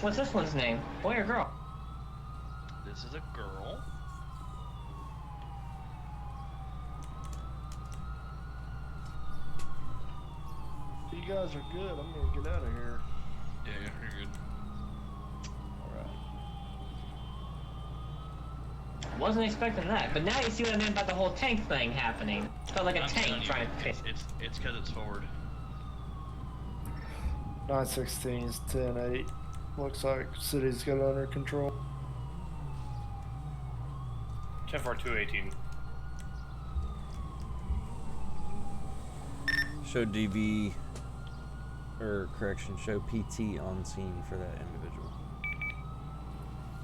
What's this one's name? Boy or girl? This is a girl. You guys are good. I'm gonna get out of here. Yeah, you're good. Wasn't expecting that, but now you see what I meant about the whole tank thing happening. Felt like a I'm tank telling you, trying to piss. It's because it's forward. 916 is 10-8. Looks like city's got it under control. 10-4-2-18. Show DV, or correction, show PT on scene for that individual.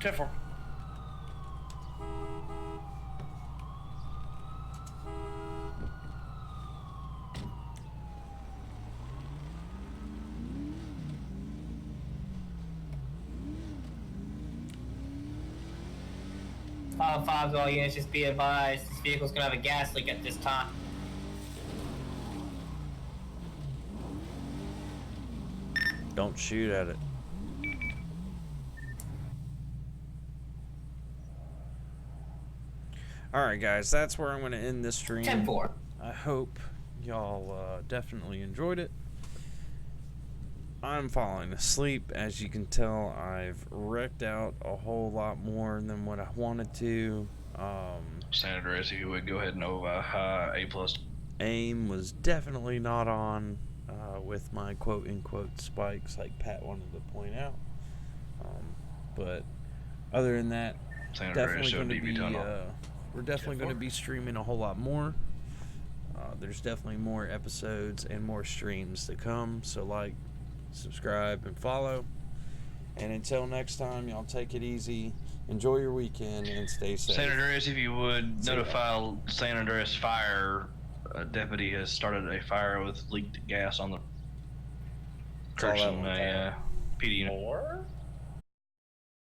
10-4. Five, all units, just be advised, this vehicle's gonna have a gas leak at this time. Don't shoot at it. Alright, guys, that's where I'm going to end this stream. 10-4. I hope y'all definitely enjoyed it. I'm falling asleep. As you can tell, I've wrecked out a whole lot more than what I wanted to. San Andreas, if you would go ahead and A+. Aim was definitely not on with my quote-unquote spikes, like Pat wanted to point out. But other than that, San definitely Andreas, going to DB be tunnel. we're definitely going to be streaming a whole lot more. There's definitely more episodes and more streams to come, so like, subscribe, and follow. And until next time, y'all take it easy, enjoy your weekend, and stay safe. San Andreas, if you would notify San Andreas Fire, a deputy has started a fire with leaked gas on the That's all that person, one time. PD unit. Or?